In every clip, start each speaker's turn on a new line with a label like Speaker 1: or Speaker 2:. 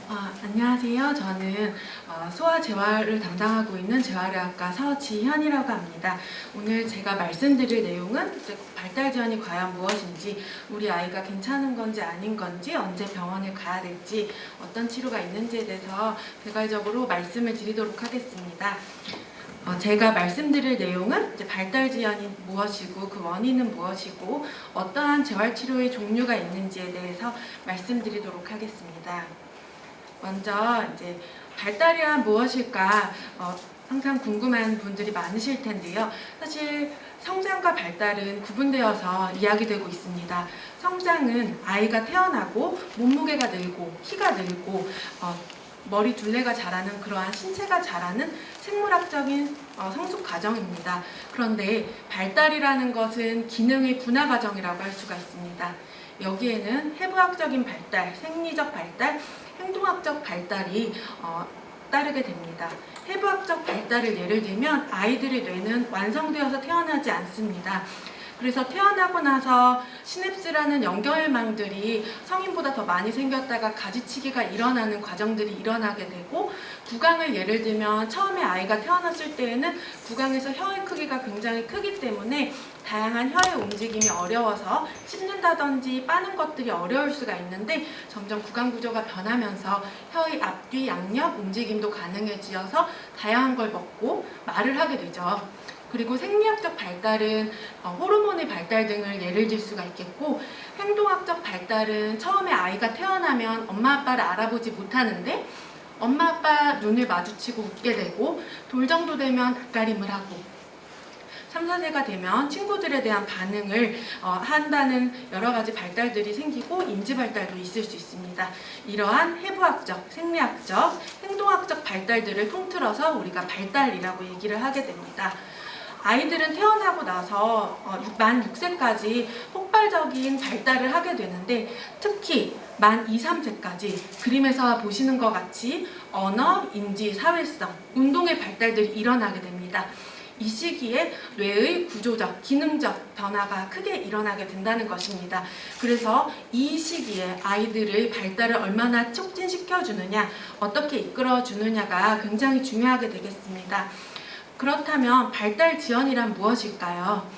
Speaker 1: 안녕하세요. 저는 소아재활을 담당하고 있는 재활의학과 서지현이라고 합니다. 오늘 제가 말씀드릴 내용은 발달 지연이 과연 무엇인지, 우리 아이가 괜찮은 건지 아닌 건지, 언제 병원에 가야 될지, 어떤 치료가 있는지에 대해서 개괄적으로 말씀을 드리도록 하겠습니다. 제가 말씀드릴 내용은 발달 지연이 무엇이고 그 원인은 무엇이고 어떠한 재활치료의 종류가 있는지에 대해서 말씀드리도록 하겠습니다. 먼저 발달이란 무엇일까 항상 궁금한 분들이 많으실 텐데요. 사실 성장과 발달은 구분되어서 이야기되고 있습니다. 성장은 아이가 태어나고 몸무게가 늘고 키가 늘고 머리 둘레가 자라는 그러한 신체가 자라는 생물학적인 성숙 과정입니다. 그런데 발달이라는 것은 기능의 분화 과정이라고 할 수가 있습니다. 여기에는 해부학적인 발달, 생리적 발달, 행동학적 발달이 따르게 됩니다. 해부학적 발달을 예를 들면 아이들의 뇌는 완성되어서 태어나지 않습니다. 그래서 태어나고 나서 시냅스라는 연결망들이 성인보다 더 많이 생겼다가 가지치기가 일어나는 과정들이 일어나게 되고, 구강을 예를 들면 처음에 아이가 태어났을 때에는 구강에서 혀의 크기가 굉장히 크기 때문에 다양한 혀의 움직임이 어려워서 씹는다든지 빠는 것들이 어려울 수가 있는데, 점점 구강 구조가 변하면서 혀의 앞뒤 양옆 움직임도 가능해지어서 다양한 걸 먹고 말을 하게 되죠. 그리고 생리학적 발달은 호르몬의 발달 등을 예를 들 수가 있겠고, 행동학적 발달은 처음에 아이가 태어나면 엄마 아빠를 알아보지 못하는데 엄마 아빠 눈을 마주치고 웃게 되고, 돌 정도 되면 낯가림을 하고 3, 4세가 되면 친구들에 대한 반응을 한다는 여러 가지 발달들이 생기고 인지 발달도 있을 수 있습니다. 이러한 해부학적, 생리학적, 행동학적 발달들을 통틀어서 우리가 발달이라고 얘기를 하게 됩니다. 아이들은 태어나고 나서 만 6세까지 폭발적인 발달을 하게 되는데, 특히 만 2, 3세까지 그림에서 보시는 것 같이 언어, 인지, 사회성, 운동의 발달들이 일어나게 됩니다. 이 시기에 뇌의 구조적, 기능적 변화가 크게 일어나게 된다는 것입니다. 그래서 이 시기에 아이들의 발달을 얼마나 촉진시켜주느냐, 어떻게 이끌어주느냐가 굉장히 중요하게 되겠습니다. 그렇다면 발달 지연이란 무엇일까요?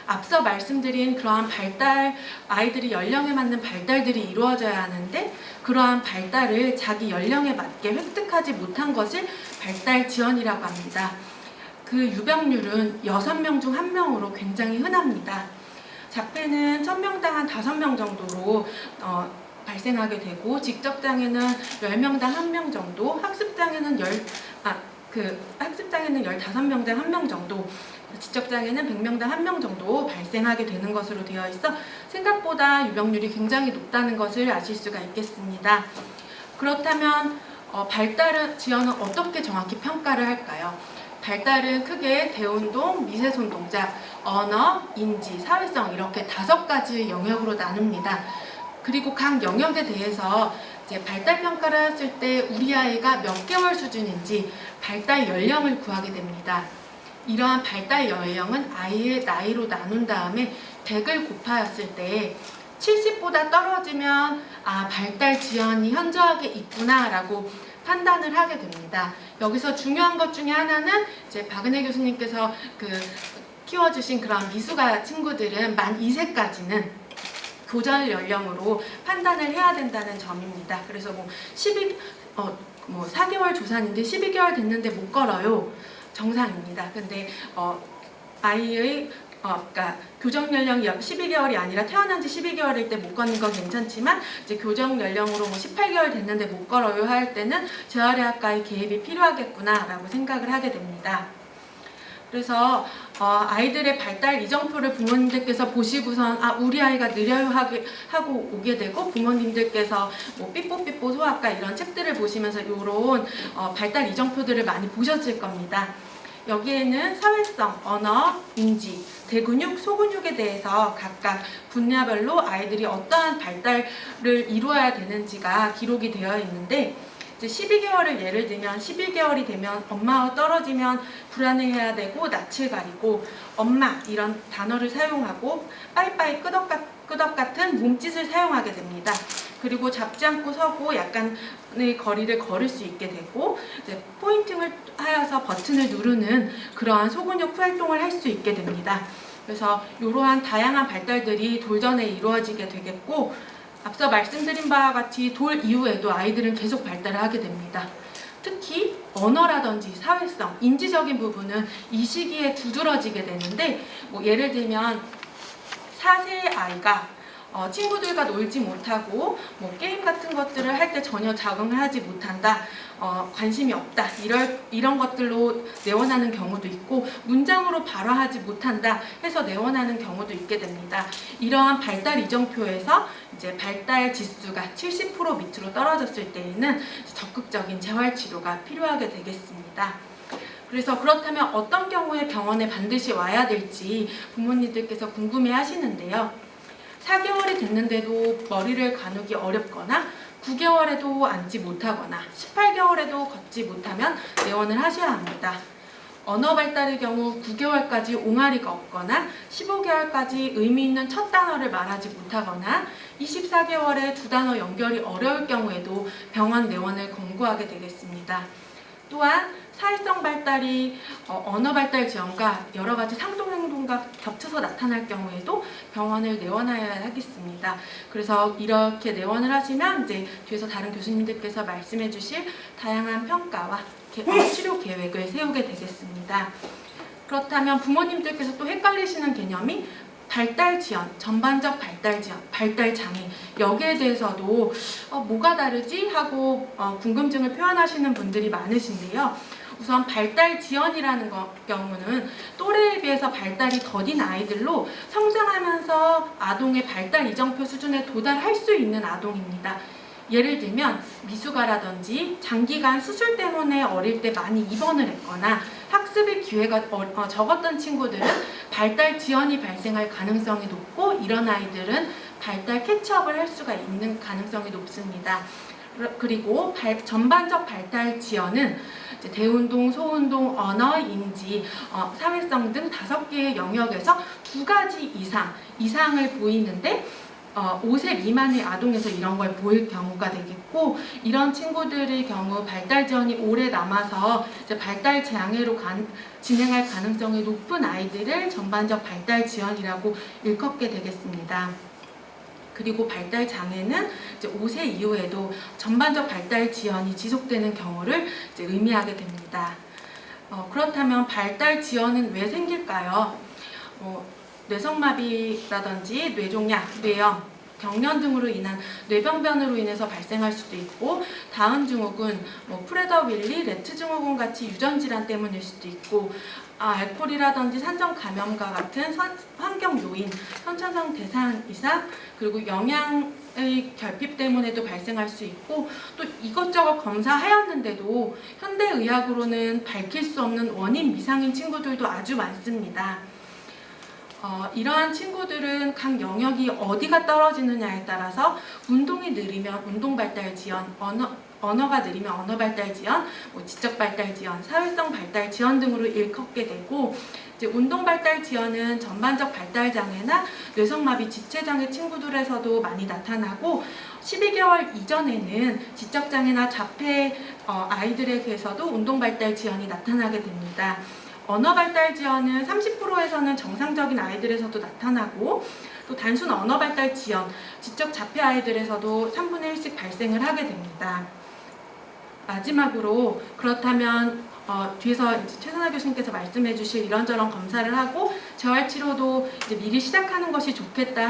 Speaker 1: 앞서 말씀드린 그러한 발달, 아이들이 연령에 맞는 발달들이 이루어져야 하는데, 그러한 발달을 자기 연령에 맞게 획득하지 못한 것을 발달 지연이라고 합니다. 그 유병률은 6명 중 1명으로 굉장히 흔합니다. 자폐는 1000명당 한 5명 정도로 발생하게 되고, 직접장애는 10명당 1명 정도, 학습장애는 15명당 1명 정도, 지적장애는 100명당 1명 정도 발생하게 되는 것으로 되어 있어 생각보다 유병률이 굉장히 높다는 것을 아실 수가 있겠습니다. 그렇다면 발달 지연은 어떻게 정확히 평가를 할까요? 발달은 크게 대운동, 미세손 동작, 언어, 인지, 사회성 이렇게 5가지 영역으로 나눕니다. 그리고 각 영역에 대해서 발달 평가를 했을 때 우리 아이가 몇 개월 수준인지 발달 연령을 구하게 됩니다. 이러한 발달 연령은 아이의 나이로 나눈 다음에 100을 곱하였을 때 70보다 떨어지면 발달 지연이 현저하게 있구나 라고 판단을 하게 됩니다. 여기서 중요한 것 중에 하나는 박은혜 교수님께서 키워주신 그런 미숙아 친구들은 만 2세까지는 교절 연령으로 판단을 해야 된다는 점입니다. 그래서 4개월 조산인데 12개월 됐는데 못 걸어요. 정상입니다. 근데 아이의 그러니까 교정 연령이 12개월이 아니라 태어난 지 12개월일 때 못 걷는 건 괜찮지만, 교정 연령으로 18개월 됐는데 못 걸어요 할 때는 재활의학과의 개입이 필요하겠구나라고 생각을 하게 됩니다. 그래서 아이들의 발달 이정표를 부모님들께서 보시고선 우리 아이가 느려요 하고 오게 되고, 부모님들께서 삐뽀삐뽀 소아과 이런 책들을 보시면서 이런 발달 이정표들을 많이 보셨을 겁니다. 여기에는 사회성, 언어, 인지, 대근육, 소근육에 대해서 각각 분야별로 아이들이 어떠한 발달을 이루어야 되는지가 기록이 되어 있는데, 12개월을 예를 들면 11개월이 되면 엄마와 떨어지면 불안해해야 되고 낯을 가리고 엄마 이런 단어를 사용하고 빠이빠이 끄덕 같은 몸짓을 사용하게 됩니다. 그리고 잡지 않고 서고 약간의 거리를 걸을 수 있게 되고, 이제 포인팅을 하여서 버튼을 누르는 그러한 소근육 활동을 할 수 있게 됩니다. 그래서 이러한 다양한 발달들이 돌 전에 이루어지게 되겠고, 앞서 말씀드린 바와 같이 돌 이후에도 아이들은 계속 발달을 하게 됩니다. 특히 언어라든지 사회성, 인지적인 부분은 이 시기에 두드러지게 되는데, 예를 들면 4세 아이가 친구들과 놀지 못하고 게임 같은 것들을 할 때 전혀 적응을 하지 못한다, 관심이 없다, 이런 것들로 내원하는 경우도 있고, 문장으로 발화하지 못한다 해서 내원하는 경우도 있게 됩니다. 이러한 발달 이정표에서 이제 발달 지수가 70% 밑으로 떨어졌을 때에는 적극적인 재활치료가 필요하게 되겠습니다. 그래서 그렇다면 어떤 경우에 병원에 반드시 와야 될지 부모님들께서 궁금해 하시는데요. 4개월이 됐는데도 머리를 가누기 어렵거나 9개월에도 앉지 못하거나 18개월에도 걷지 못하면 내원을 하셔야 합니다. 언어 발달의 경우 9개월까지 옹알이가 없거나 15개월까지 의미 있는 첫 단어를 말하지 못하거나 24개월에 두 단어 연결이 어려울 경우에도 병원 내원을 권고하게 되겠습니다. 또한 사회성 발달이 언어 발달 지연과 여러 가지 상동 행동과 겹쳐서 나타날 경우에도 병원을 내원하여야 하겠습니다. 그래서 이렇게 내원을 하시면 이제 뒤에서 다른 교수님들께서 말씀해 주실 다양한 평가와 치료 계획을 세우게 되겠습니다. 그렇다면 부모님들께서 또 헷갈리시는 개념이 발달 지연, 전반적 발달 지연, 발달 장애, 여기에 대해서도 뭐가 다르지 하고 궁금증을 표현하시는 분들이 많으신데요. 우선 발달 지연이라는 경우는 또래에 비해서 발달이 더딘 아이들로 성장하면서 아동의 발달 이정표 수준에 도달할 수 있는 아동입니다. 예를 들면 미숙아라든지 장기간 수술 때문에 어릴 때 많이 입원을 했거나 학습의 기회가 적었던 친구들은 발달 지연이 발생할 가능성이 높고, 이런 아이들은 발달 캐치업을 할 수가 있는 가능성이 높습니다. 그리고 전반적 발달 지연은 대운동, 소운동, 언어, 인지, 사회성 등 5개의 영역에서 2가지 이상을 보이는데 5세 미만의 아동에서 이런 걸 보일 경우가 되겠고, 이런 친구들의 경우 발달 지연이 오래 남아서 이제 발달 장애로 진행할 가능성이 높은 아이들을 전반적 발달 지연이라고 일컫게 되겠습니다. 그리고 발달 장애는 이제 5세 이후에도 전반적 발달 지연이 지속되는 경우를 이제 의미하게 됩니다. 그렇다면 발달 지연은 왜 생길까요? 뇌성마비라든지 뇌종양, 뇌염, 경련 등으로 인한 뇌병변으로 인해서 발생할 수도 있고, 다운 증후군, 프레더-윌리, 레트 증후군 같이 유전 질환 때문일 수도 있고, 알코올이라든지 산전 감염과 같은 환경 요인, 선천성 대사량 이상, 그리고 영양의 결핍 때문에도 발생할 수 있고, 또 이것저것 검사하였는데도 현대의학으로는 밝힐 수 없는 원인 미상인 친구들도 아주 많습니다. 이러한 친구들은 각 영역이 어디가 떨어지느냐에 따라서 운동이 느리면 운동 발달 지연, 언어가 느리면 언어 발달 지연, 지적 발달 지연, 사회성 발달 지연 등으로 일컫게 되고, 이제 운동 발달 지연은 전반적 발달 장애나 뇌성마비 지체 장애 친구들에서도 많이 나타나고, 12개월 이전에는 지적 장애나 자폐 아이들에게서도 운동 발달 지연이 나타나게 됩니다. 언어 발달 지연은 30%에서는 정상적인 아이들에서도 나타나고, 또 단순 언어 발달 지연, 지적 자폐 아이들에서도 3분의 1씩 발생을 하게 됩니다. 마지막으로, 그렇다면 뒤에서 이제 최선아 교수님께서 말씀해 주실 이런저런 검사를 하고 재활치료도 이제 미리 시작하는 것이 좋겠다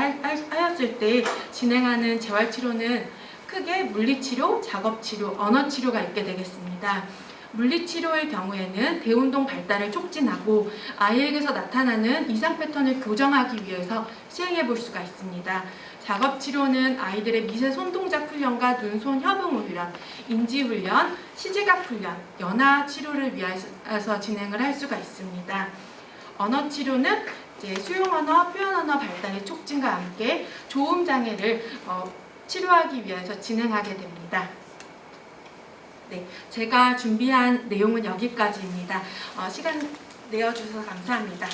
Speaker 1: 하였을 때 진행하는 재활치료는 크게 물리치료, 작업치료, 언어치료가 있게 되겠습니다. 물리치료의 경우에는 대운동 발달을 촉진하고 아이에게서 나타나는 이상 패턴을 교정하기 위해서 시행해 볼 수가 있습니다. 작업치료는 아이들의 미세 손동작 훈련과 눈손 협응 훈련, 인지 훈련, 시지각 훈련, 연화 치료를 위해서 진행을 할 수가 있습니다. 언어치료는 이제 수용 언어, 표현 언어 발달의 촉진과 함께 조음 장애를 치료하기 위해서 진행하게 됩니다. 네, 제가 준비한 내용은 여기까지입니다. 시간 내어주셔서 감사합니다.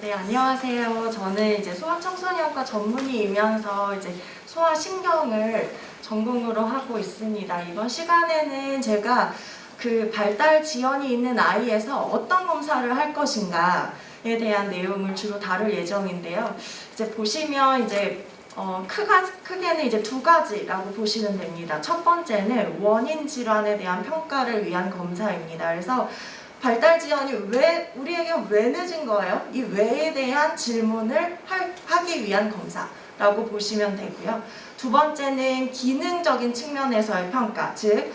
Speaker 2: 네, 안녕하세요. 저는 이제 소아청소년과 전문의이면서 이제 소아신경을 전공으로 하고 있습니다. 이번 시간에는 제가 그 발달 지연이 있는 아이에서 어떤 검사를 할 것인가에 대한 내용을 주로 다룰 예정인데요. 이제 보시면 이제 크게는 이제 두 가지라고 보시면 됩니다. 첫 번째는 원인 질환에 대한 평가를 위한 검사입니다. 그래서 발달 지연이 우리에게 왜 늦은 거예요? 이 왜에 대한 질문을 하기 위한 검사라고 보시면 되고요. 두 번째는 기능적인 측면에서의 평가, 즉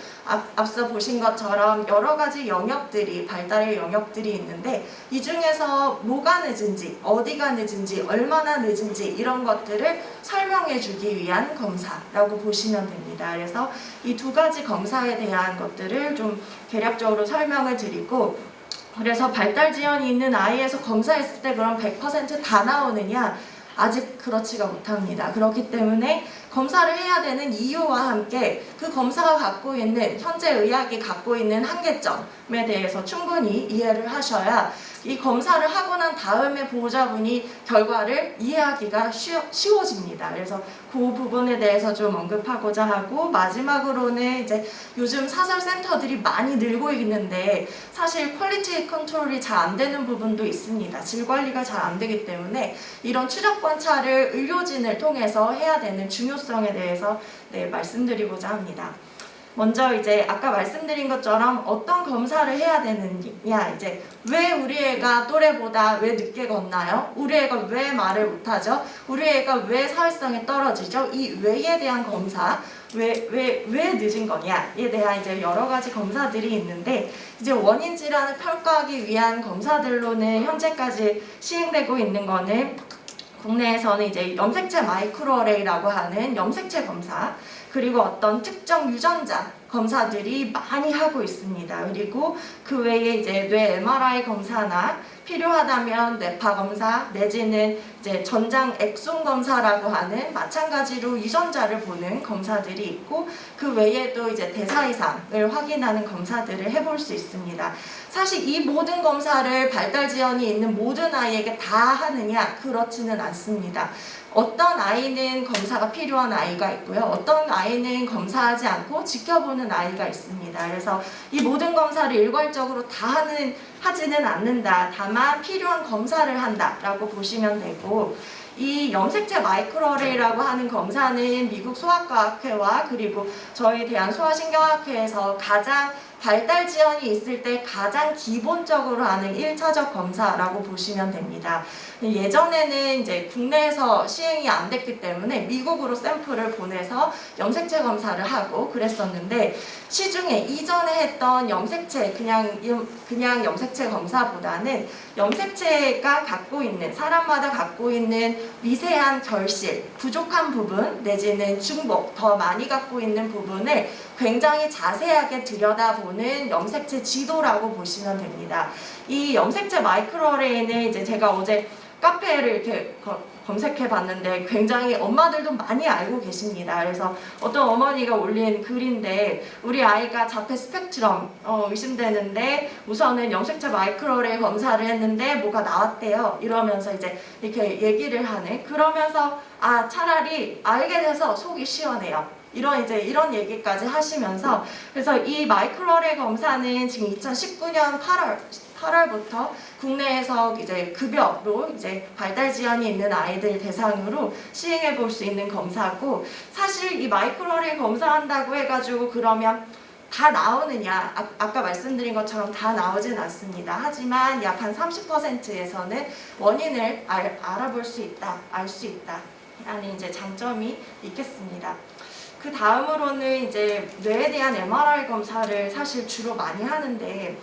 Speaker 2: 앞서 보신 것처럼 여러 가지 영역들이 발달의 영역들이 있는데 이 중에서 뭐가 늦은지, 어디가 늦은지, 얼마나 늦은지 이런 것들을 설명해 주기 위한 검사라고 보시면 됩니다. 그래서 이 두 가지 검사에 대한 것들을 좀 개략적으로 설명을 드리고, 그래서 발달 지연이 있는 아이에서 검사했을 때 그럼 100% 다 나오느냐? 아직 그렇지가 못합니다. 그렇기 때문에 검사를 해야 되는 이유와 함께 그 검사가 갖고 있는, 현재 의학이 갖고 있는 한계점에 대해서 충분히 이해를 하셔야 이 검사를 하고 난 다음에 보호자분이 결과를 이해하기가 쉬워집니다. 그래서 그 부분에 대해서 좀 언급하고자 하고, 마지막으로는 이제 요즘 사설센터들이 많이 늘고 있는데 사실 퀄리티 컨트롤이 잘 안 되는 부분도 있습니다. 질 관리가 잘 안 되기 때문에 이런 추적 관찰을 의료진을 통해서 해야 되는 중요성에 대해서 말씀드리고자 합니다. 먼저 이제 아까 말씀드린 것처럼 어떤 검사를 해야 되느냐, 이제 왜 우리 애가 또래보다 왜 늦게 걷나요? 우리 애가 왜 말을 못하죠? 우리 애가 왜 사회성이 떨어지죠? 이 왜에 대한 검사, 왜 늦은 거냐에 대한 이제 여러 가지 검사들이 있는데, 이제 원인 질환을 평가하기 위한 검사들로는 현재까지 시행되고 있는 거는 국내에서는 이제 염색체 마이크로어레이라고 하는 염색체 검사, 그리고 어떤 특정 유전자 검사들이 많이 하고 있습니다. 그리고 그 외에 이제 뇌 MRI 검사나 필요하다면 뇌파 검사 내지는 이제 전장 엑손 검사라고 하는 마찬가지로 유전자를 보는 검사들이 있고, 그 외에도 이제 대사 이상을 확인하는 검사들을 해볼 수 있습니다. 사실 이 모든 검사를 발달 지연이 있는 모든 아이에게 다 하느냐? 그렇지는 않습니다. 어떤 아이는 검사가 필요한 아이가 있고요. 어떤 아이는 검사하지 않고 지켜보는 아이가 있습니다. 그래서 이 모든 검사를 일괄적으로 다 하지는 않는다. 다만 필요한 검사를 한다라고 보시면 되고, 이 염색체 마이크로어레이라고 하는 검사는 미국 소아과학회와 그리고 저희 대한소아신경학회에서 가장 발달 지연이 있을 때 가장 기본적으로 하는 1차적 검사라고 보시면 됩니다. 예전에는 이제 국내에서 시행이 안 됐기 때문에 미국으로 샘플을 보내서 염색체 검사를 하고 그랬었는데, 시중에 이전에 했던 염색체 그냥 염색체 검사보다는 염색체가 갖고 있는, 사람마다 갖고 있는 미세한 결실, 부족한 부분 내지는 중복, 더 많이 갖고 있는 부분을 굉장히 자세하게 들여다보는 염색체 지도라고 보시면 됩니다. 이 염색체 마이크로어레이는 이제 제가 어제 카페를 이렇게 검색해 봤는데 굉장히 엄마들도 많이 알고 계십니다. 그래서 어떤 어머니가 올린 글인데, 우리 아이가 자폐 스펙트럼 의심되는데 우선은 염색체 마이크로어레이 검사를 했는데 뭐가 나왔대요. 이러면서 이제 이렇게 얘기를 하네. 그러면서 차라리 알게 돼서 속이 시원해요. 이런 얘기까지 하시면서, 그래서 이 마이크로어레이 검사는 지금 2019년 8월부터 국내에서 이제 급여로 이제 발달 지연이 있는 아이들 대상으로 시행해 볼 수 있는 검사고, 사실 이 마이크로어레이 검사한다고 해가지고 그러면 다 나오느냐? 아까 말씀드린 것처럼 다 나오진 않습니다. 하지만 약 한 30%에서는 원인을 알아볼 수 있다, 알 수 있다 라는 이제 장점이 있겠습니다. 그 다음으로는 이제 뇌에 대한 MRI 검사를 사실 주로 많이 하는데,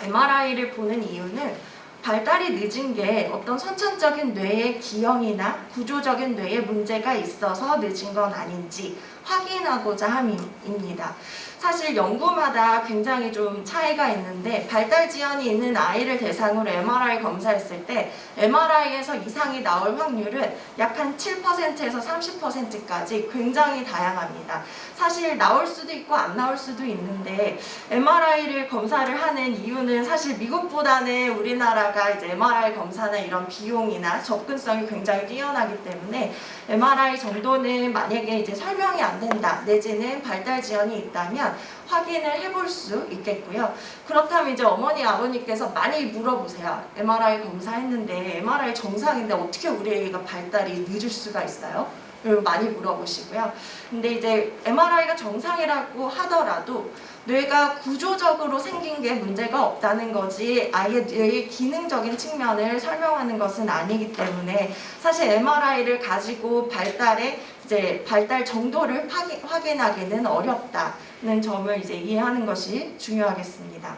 Speaker 2: MRI를 보는 이유는 발달이 늦은 게 어떤 선천적인 뇌의 기형이나 구조적인 뇌에 문제가 있어서 늦은 건 아닌지 확인하고자 함입니다. 사실 연구마다 굉장히 좀 차이가 있는데 발달 지연이 있는 아이를 대상으로 MRI 검사했을 때 MRI에서 이상이 나올 확률은 약 한 7%에서 30%까지 굉장히 다양합니다. 사실 나올 수도 있고 안 나올 수도 있는데 MRI를 검사를 하는 이유는 사실 미국보다는 우리나라가 이제 MRI 검사나 이런 비용이나 접근성이 굉장히 뛰어나기 때문에 MRI 정도는 만약에 이제 설명이 안 된다 내지는 발달 지연이 있다면 확인을 해볼 수 있겠고요. 그렇다면 이제 어머니 아버님께서 많이 물어보세요. MRI 검사했는데 MRI 정상인데 어떻게 우리 애가 발달이 늦을 수가 있어요? 그리고 많이 물어보시고요. 근데 이제 MRI가 정상이라고 하더라도 뇌가 구조적으로 생긴 게 문제가 없다는 거지 아예 뇌의 기능적인 측면을 설명하는 것은 아니기 때문에 사실 MRI를 가지고 발달 정도를 확인하기는 어렵다는 점을 이제 이해하는 것이 중요하겠습니다.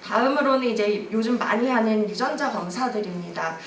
Speaker 2: 다음으로는 이제 요즘 많이 하는 유전자 검사들입니다.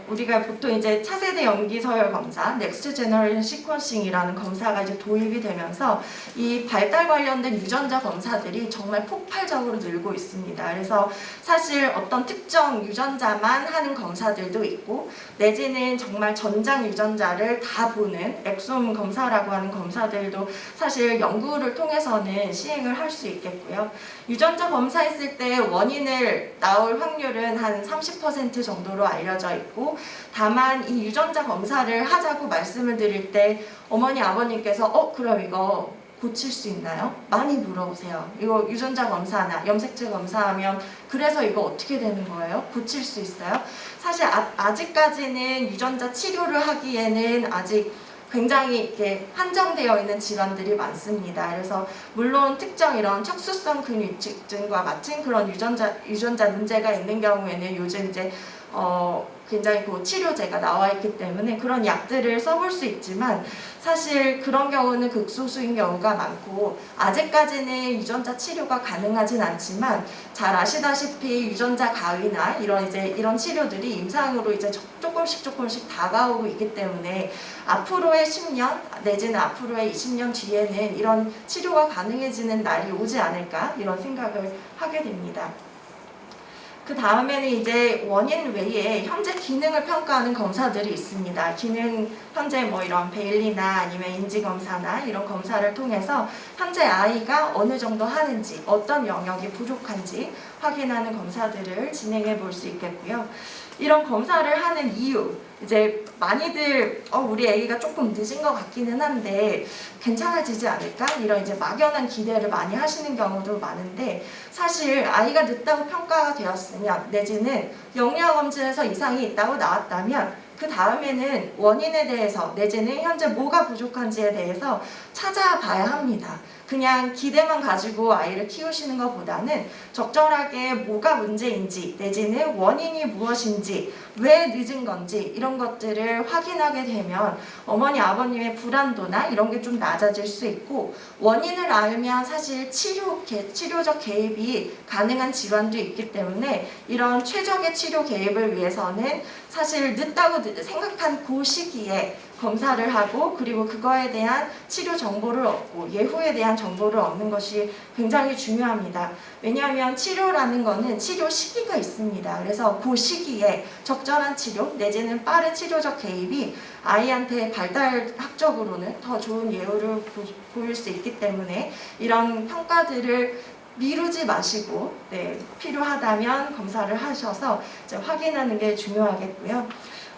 Speaker 2: 우리가 보통 이제 차세대 염기 서열 검사, 넥스트 제너레이션 시퀀싱이라는 검사가 이제 도입이 되면서 이 발달 관련된 유전자 검사들이 정말 폭발적으로 늘고 있습니다. 그래서 사실 어떤 특정 유전자만 하는 검사들도 있고 내지는 정말 전장 유전자를 다 보는 엑솜 검사라고 하는 검사들도 사실 연구를 통해서는 시행을 할 수 있겠고요. 유전자 검사했을 때 원인을 나올 확률은 한 30% 정도로 알려져 있고 다만 이 유전자 검사를 하자고 말씀을 드릴 때 어머니 아버님께서 그럼 이거 고칠 수 있나요? 많이 물어보세요. 이거 유전자 검사나 염색체 검사하면 그래서 이거 어떻게 되는 거예요? 고칠 수 있어요? 사실 아직까지는 유전자 치료를 하기에는 아직 굉장히 이렇게 한정되어 있는 질환들이 많습니다. 그래서 물론 특정 이런 척수성 근위축증과 같은 그런 유전자 문제가 있는 경우에는 요즘 이제 굉장히 그 치료제가 나와 있기 때문에 그런 약들을 써볼 수 있지만 사실 그런 경우는 극소수인 경우가 많고 아직까지는 유전자 치료가 가능하진 않지만 잘 아시다시피 유전자 가위나 이런 치료들이 임상으로 이제 조금씩 다가오고 있기 때문에 앞으로의 10년 내지는 앞으로의 20년 뒤에는 이런 치료가 가능해지는 날이 오지 않을까 이런 생각을 하게 됩니다. 그 다음에는 이제 원인 외에 현재 기능을 평가하는 검사들이 있습니다. 현재 뭐 이런 베일리나 아니면 인지검사나 이런 검사를 통해서 현재 아이가 어느 정도 하는지, 어떤 영역이 부족한지 확인하는 검사들을 진행해 볼 수 있겠고요. 이런 검사를 하는 이유, 이제 많이들 우리 아기가 조금 늦은 것 같기는 한데 괜찮아지지 않을까? 이런 이제 막연한 기대를 많이 하시는 경우도 많은데 사실 아이가 늦다고 평가가 되었으면 내지는 영양검진에서 이상이 있다고 나왔다면 그 다음에는 원인에 대해서 내지는 현재 뭐가 부족한지에 대해서 찾아봐야 합니다. 그냥 기대만 가지고 아이를 키우시는 것보다는 적절하게 뭐가 문제인지 내지는 원인이 무엇인지 왜 늦은 건지 이런 것들을 확인하게 되면 어머니 아버님의 불안도나 이런 게 좀 낮아질 수 있고 원인을 알면 사실 치료적 개입이 가능한 질환도 있기 때문에 이런 최적의 치료 개입을 위해서는 사실 늦다고 생각한 그 시기에 검사를 하고 그리고 그거에 대한 치료 정보를 얻고 예후에 대한 정보를 얻는 것이 굉장히 중요합니다. 왜냐하면 치료라는 거는 치료 시기가 있습니다. 그래서 그 시기에 적절한 치료 내지는 빠른 치료적 개입이 아이한테 발달학적으로는 더 좋은 예후를 보일 수 있기 때문에 이런 평가들을 미루지 마시고 필요하다면 검사를 하셔서 이제 확인하는 게 중요하겠고요.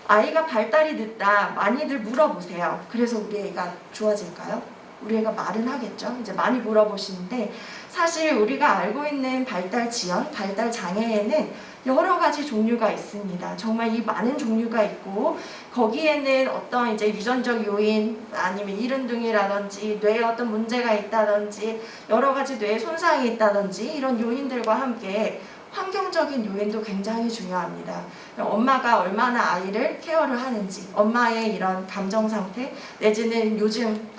Speaker 2: 아이가 발달이 늦다 많이들 물어보세요. 그래서 우리 애가 좋아질까요? 우리 애가 말은 하겠죠. 이제 많이 물어보시는데 사실 우리가 알고 있는 발달 지연, 발달 장애에는 여러 가지 종류가 있습니다. 정말 이 많은 종류가 있고 거기에는 어떤 이제 유전적 요인 아니면 이른둥이라든지 뇌에 어떤 문제가 있다든지 여러 가지 뇌에 손상이 있다든지 이런 요인들과 함께 환경적인 요인도 굉장히 중요합니다. 엄마가 얼마나 아이를 케어를 하는지, 엄마의 이런 감정 상태, 내지는 요즘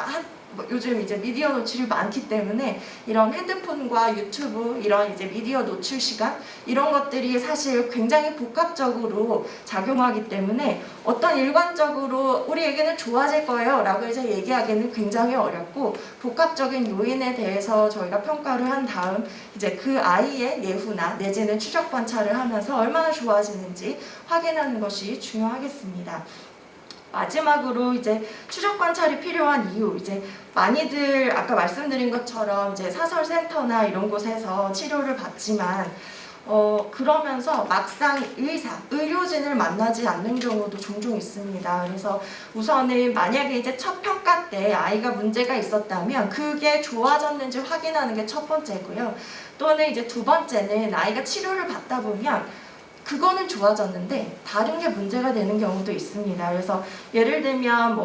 Speaker 2: 뭐 요즘 이제 미디어 노출이 많기 때문에 이런 핸드폰과 유튜브 이런 이제 미디어 노출 시간 이런 것들이 사실 굉장히 복합적으로 작용하기 때문에 어떤 일관적으로 우리에게는 좋아질 거예요 라고 해서 얘기하기는 굉장히 어렵고 복합적인 요인에 대해서 저희가 평가를 한 다음 이제 그 아이의 예후나 내지는 추적 관찰을 하면서 얼마나 좋아지는지 확인하는 것이 중요하겠습니다. 마지막으로 이제 추적 관찰이 필요한 이유, 이제 많이들 아까 말씀드린 것처럼 이제 사설센터나 이런 곳에서 치료를 받지만 그러면서 막상 의료진을 만나지 않는 경우도 종종 있습니다. 그래서 우선은 만약에 이제 첫 평가 때 아이가 문제가 있었다면 그게 좋아졌는지 확인하는 게 첫 번째고요. 또는 이제 두 번째는 아이가 치료를 받다 보면 그거는 좋아졌는데 다른 게 문제가 되는 경우도 있습니다. 그래서 예를 들면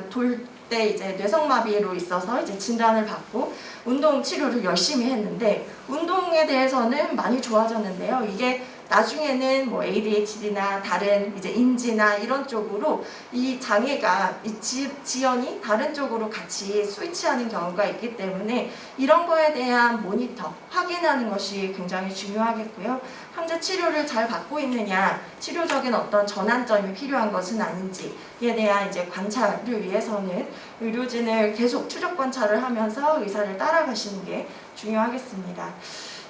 Speaker 2: 돌 때 이제 뇌성마비로 있어서 이제 진단을 받고 운동 치료를 열심히 했는데 운동에 대해서는 많이 좋아졌는데요. 이게 나중에는 ADHD나 다른 이제 인지나 이런 쪽으로 이 장애가 이 지연이 다른 쪽으로 같이 스위치하는 경우가 있기 때문에 이런 거에 대한 모니터 확인하는 것이 굉장히 중요하겠고요. 현재 치료를 잘 받고 있느냐, 치료적인 어떤 전환점이 필요한 것은 아닌지에 대한 이제 관찰을 위해서는 의료진을 계속 추적 관찰을 하면서 의사를 따라가시는 게 중요하겠습니다.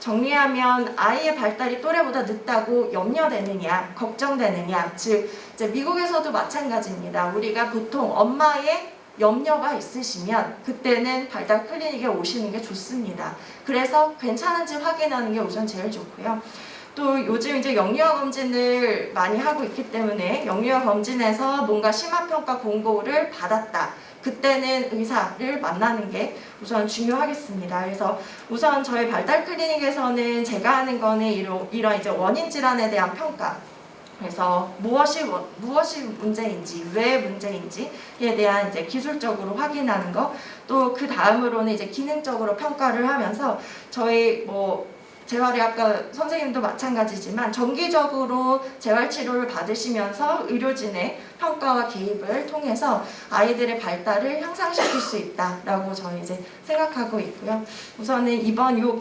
Speaker 2: 정리하면 아이의 발달이 또래보다 늦다고 염려되느냐, 걱정되느냐, 즉 이제 미국에서도 마찬가지입니다. 우리가 보통 엄마의 염려가 있으시면 그때는 발달 클리닉에 오시는 게 좋습니다. 그래서 괜찮은지 확인하는 게 우선 제일 좋고요. 또 요즘 이제 영유아 검진을 많이 하고 있기 때문에 영유아 검진에서 뭔가 심화평가 공고를 받았다. 그때는 의사를 만나는 게 우선 중요하겠습니다. 그래서 우선 저희 발달 클리닉에서는 제가 하는 거는 이런 이제 원인 질환에 대한 평가. 그래서 무엇이 문제인지, 왜 문제인지에 대한 이제 기술적으로 확인하는 거. 또 그 다음으로는 이제 기능적으로 평가를 하면서 저희 재활의학과 선생님도 마찬가지지만 정기적으로 재활치료를 받으시면서 의료진의 평가와 개입을 통해서 아이들의 발달을 향상시킬 수 있다라고 저는 이제 생각하고 있고요. 우선은 이번 요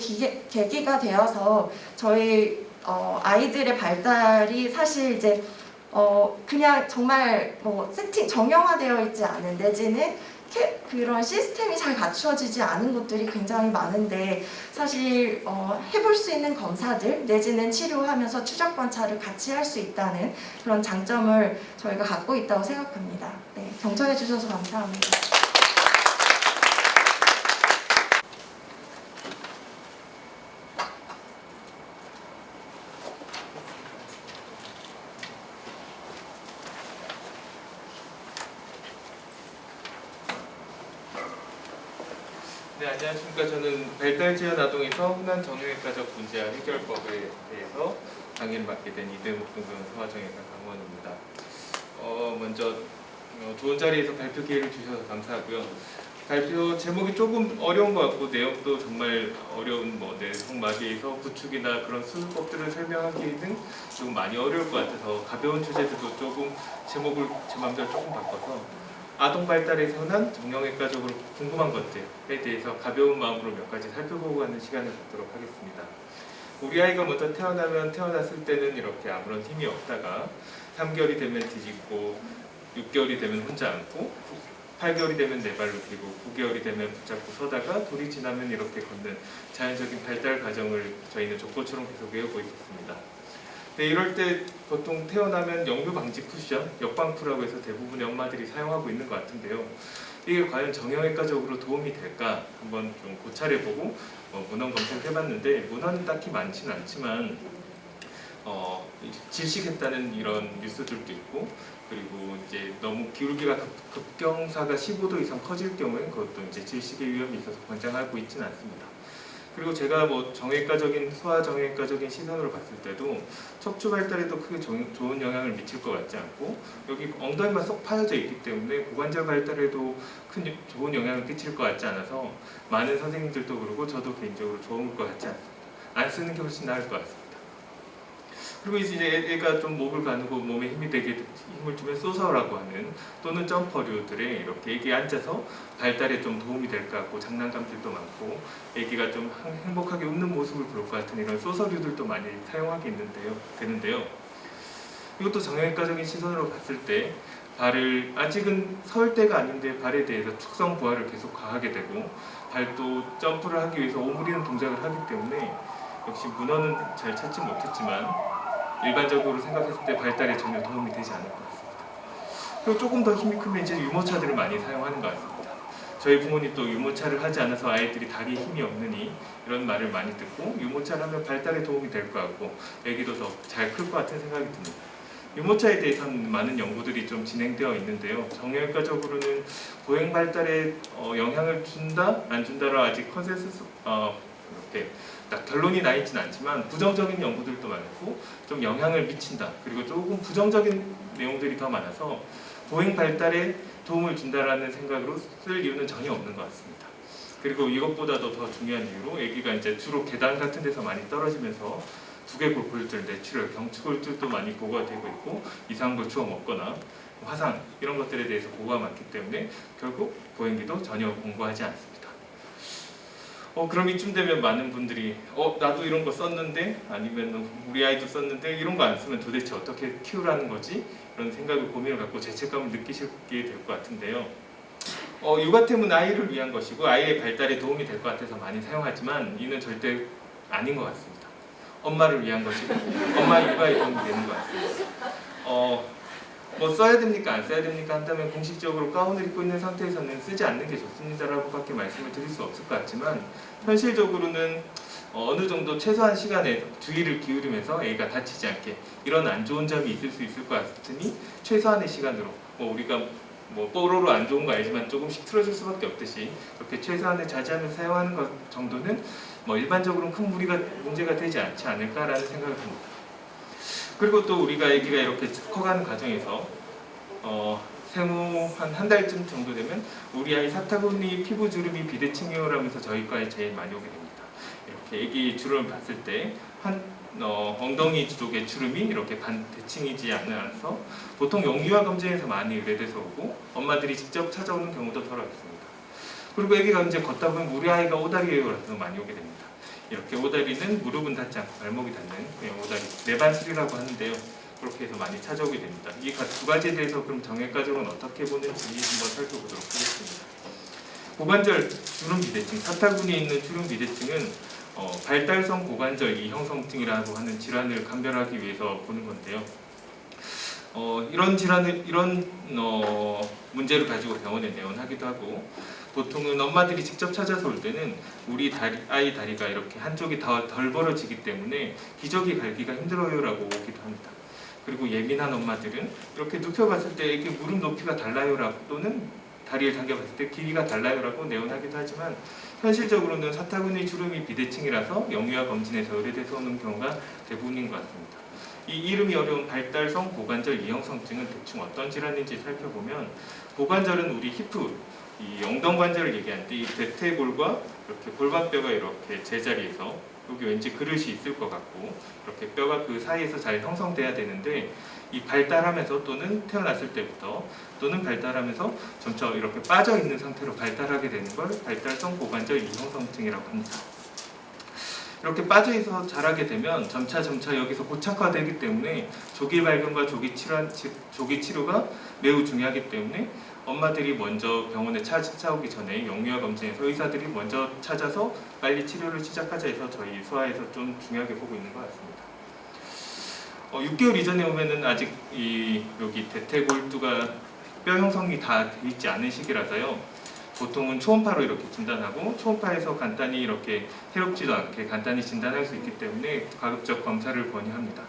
Speaker 2: 계기가 되어서 저희 아이들의 발달이 사실 이제 그냥 정말 세팅 정형화되어 있지 않은 내지는 그런 시스템이 잘 갖추어지지 않은 곳들이 굉장히 많은데 사실 해볼 수 있는 검사들 내지는 치료하면서 추적 관찰을 같이 할 수 있다는 그런 장점을 저희가 갖고 있다고 생각합니다. 네, 경청해 주셔서 감사합니다.
Speaker 3: 네, 안녕하십니까. 저는 발달지원 아동에서 흔한 정형외과적 문제와 해결법에 대해서 강의를 맡게 된 이대목동병원 소아정형외과 강원입니다. 먼저 좋은 자리에서 발표 기회를 주셔서 감사하고요. 발표 제목이 조금 어려운 것 같고 내용도 정말 어려운 뇌성마비에서 구축이나 그런 수술법들을 설명하기는 조금 많이 어려울 것 같아서 가벼운 주제들도 조금 제목을 제 마음대로 조금 바꿔서 아동 발달에서 흔한 정형외과적으로 궁금한 것들에 대해서 가벼운 마음으로 몇 가지 살펴보고 가는 시간을 갖도록 하겠습니다. 우리 아이가 먼저 태어났을 때는 이렇게 아무런 힘이 없다가 3개월이 되면 뒤집고 6개월이 되면 혼자 앉고 8개월이 되면 네 발로 뛰고 9개월이 되면 붙잡고 서다가 돌이 지나면 이렇게 걷는 자연적인 발달 과정을 저희는 족보처럼 계속 외우고 있었습니다. 네, 이럴 때 보통 태어나면 영유 방지 쿠션, 역방푸라고 해서 대부분의 엄마들이 사용하고 있는 것 같은데요. 이게 과연 정형외과적으로 도움이 될까 한번 좀 고찰해보고 문헌 검색해봤는데 문헌은 딱히 많지는 않지만 질식했다는 이런 뉴스들도 있고 그리고 이제 너무 기울기가 급경사가 15도 이상 커질 경우엔 그것도 이제 질식의 위험이 있어서 권장하고 있지는 않습니다. 그리고 제가 정형외과적인 소아정형외과적인 시선으로 봤을 때도 척추 발달에도 크게 좋은 영향을 미칠 것 같지 않고 여기 엉덩이만 쏙 파여져 있기 때문에 고관절 발달에도 좋은 영향을 끼칠 것 같지 않아서 많은 선생님들도 그러고 저도 개인적으로 좋은 것 같지 않습니다. 안 쓰는 게 훨씬 나을 것 같습니다. 그리고 이제 애가 좀 목을 가누고 몸에 힘이 되게 힘을 주면 소서라고 하는 또는 점퍼류들에 이렇게 애기 앉아서 발달에 좀 도움이 될 것 같고 장난감들도 많고 애기가 좀 행복하게 웃는 모습을 볼 것 같은 이런 소서류들도 많이 사용하게 되는데요. 이것도 정형외과적인 시선으로 봤을 때 발을 아직은 설 때가 아닌데 발에 대해서 축성 부하를 계속 가하게 되고 발도 점프를 하기 위해서 오므리는 동작을 하기 때문에 역시 문어는 잘 찾지 못했지만 일반적으로 생각했을 때 발달에 전혀 도움이 되지 않을 것 같습니다. 그리고 조금 더 힘이 크면 이제 유모차들을 많이 사용하는 것 같습니다. 저희 부모님도 유모차를 하지 않아서 아이들이 다리에 힘이 없느니 이런 말을 많이 듣고 유모차를 하면 발달에 도움이 될 것 같고 애기도 더 잘 클 것 같은 생각이 듭니다. 유모차에 대해서는 많은 연구들이 좀 진행되어 있는데요. 정형외과적으로는 보행 발달에 영향을 준다, 안 준다로 아직 컨센서스 이렇게 딱 결론이 나 있지는 않지만 부정적인 연구들도 많고 좀 영향을 미친다. 그리고 조금 부정적인 내용들이 더 많아서 보행 발달에 도움을 준다라는 생각으로 쓸 이유는 전혀 없는 것 같습니다. 그리고 이것보다도 더 중요한 이유로 아기가 이제 주로 계단 같은 데서 많이 떨어지면서 두개골골절, 뇌출혈, 경추골절도 많이 보고가 되고 있고 이상한 걸 주워 먹거나 화상 이런 것들에 대해서 보고가 많기 때문에 결국 보행기도 전혀 공부하지 않습니다. 그럼 이쯤 되면 많은 분들이 나도 이런 거 썼는데 아니면 우리 아이도 썼는데 이런 거 안 쓰면 도대체 어떻게 키우라는 거지? 이런 생각을 고민을 갖고 죄책감을 느끼시게 될 것 같은데요. 육아템은 아이를 위한 것이고 아이의 발달에 도움이 될 것 같아서 많이 사용하지만 이는 절대 아닌 것 같습니다. 엄마를 위한 것이고 엄마 육아에 도움이 되는 것 같습니다. 뭐 써야 됩니까 안 써야 됩니까 한다면 공식적으로 가운을 입고 있는 상태에서는 쓰지 않는 게 좋습니다라고 밖에 말씀을 드릴 수 없을 것 같지만 현실적으로는 어느 정도 최소한 시간에 주의를 기울이면서 애가 다치지 않게 이런 안 좋은 점이 있을 수 있을 것 같으니 최소한의 시간으로 우리가 뽀로로 안 좋은 거 알지만 조금씩 틀어줄 수밖에 없듯이 그렇게 최소한의 자제하면서 사용하는 것 정도는 일반적으로는 큰 문제가 되지 않지 않을까라는 생각을 듭니다. 그리고 또 우리가 아기가 이렇게 커가는 과정에서 생후 한 달쯤 정도 되면 우리 아이 사타구니 피부 주름이 비대칭이요라면서 저희 과에 제일 많이 오게 됩니다. 이렇게 아기 주름을 봤을 때 엉덩이 쪽에 주름이 이렇게 반대칭이지 않아서 보통 영유아 검진에서 많이 의뢰돼서 오고 엄마들이 직접 찾아오는 경우도 덜 있습니다. 그리고 아기가 이제 걷다 보면 우리 아이가 오다리예요라서 많이 오게 됩니다. 이렇게 오다리는 무릎은 닿지 않고 발목이 닿는 그냥 오다리 내반술이라고 하는데요. 그렇게 해서 많이 찾아오게 됩니다. 이 두 가지에 대해서 그럼 정형외과적으로는 어떻게 보는지 한번 살펴보도록 하겠습니다. 고관절 주름 비대칭, 사타구니에 있는 주름 비대칭은 발달성 고관절 이형성증이라고 하는 질환을 감별하기 위해서 보는 건데요. 이런 문제를 가지고 병원에 내원하기도 하고 보통은 엄마들이 직접 찾아서 올 때는 우리 아이 다리가 이렇게 한쪽이 덜 벌어지기 때문에 기저귀 갈기가 힘들어요라고 오기도 합니다. 그리고 예민한 엄마들은 이렇게 눕혀봤을 때 이렇게 무릎 높이가 달라요라고 또는 다리를 당겨봤을 때 길이가 달라요라고 내원하기도 하지만 현실적으로는 사타구니 주름이 비대칭이라서 영유아 검진에서 의뢰돼서 오는 경우가 대부분인 것 같습니다. 이 이름이 어려운 발달성 고관절 이형성증은 대충 어떤 질환인지 살펴보면 고관절은 우리 히프, 이 엉덩관절을 얘기하는데 이 대퇴골과 이렇게 골반뼈가 이렇게 제자리에서 여기 왠지 그릇이 있을 것 같고 이렇게 뼈가 그 사이에서 잘 형성돼야 되는데 이 발달하면서 또는 태어났을 때부터 또는 발달하면서 점차 이렇게 빠져 있는 상태로 발달하게 되는 걸 발달성 고관절 이형성증이라고 합니다. 이렇게 빠져있어 자라게 되면 점차 여기서 고착화되기 때문에 조기 발견과 조기 치료가 매우 중요하기 때문에 엄마들이 먼저 병원에 찾아오기 전에 영유아 검진에서 의사들이 먼저 찾아서 빨리 치료를 시작하자 해서 저희 소아에서 좀 중요하게 보고 있는 것 같습니다. 6개월 이전에 오면은 아직 여기 대퇴골두가 뼈 형성이 다 돼 있지 않은 시기라서요. 보통은 초음파로 이렇게 진단하고 초음파에서 간단히 이렇게 해롭지도 않게 간단히 진단할 수 있기 때문에 가급적 검사를 권유합니다.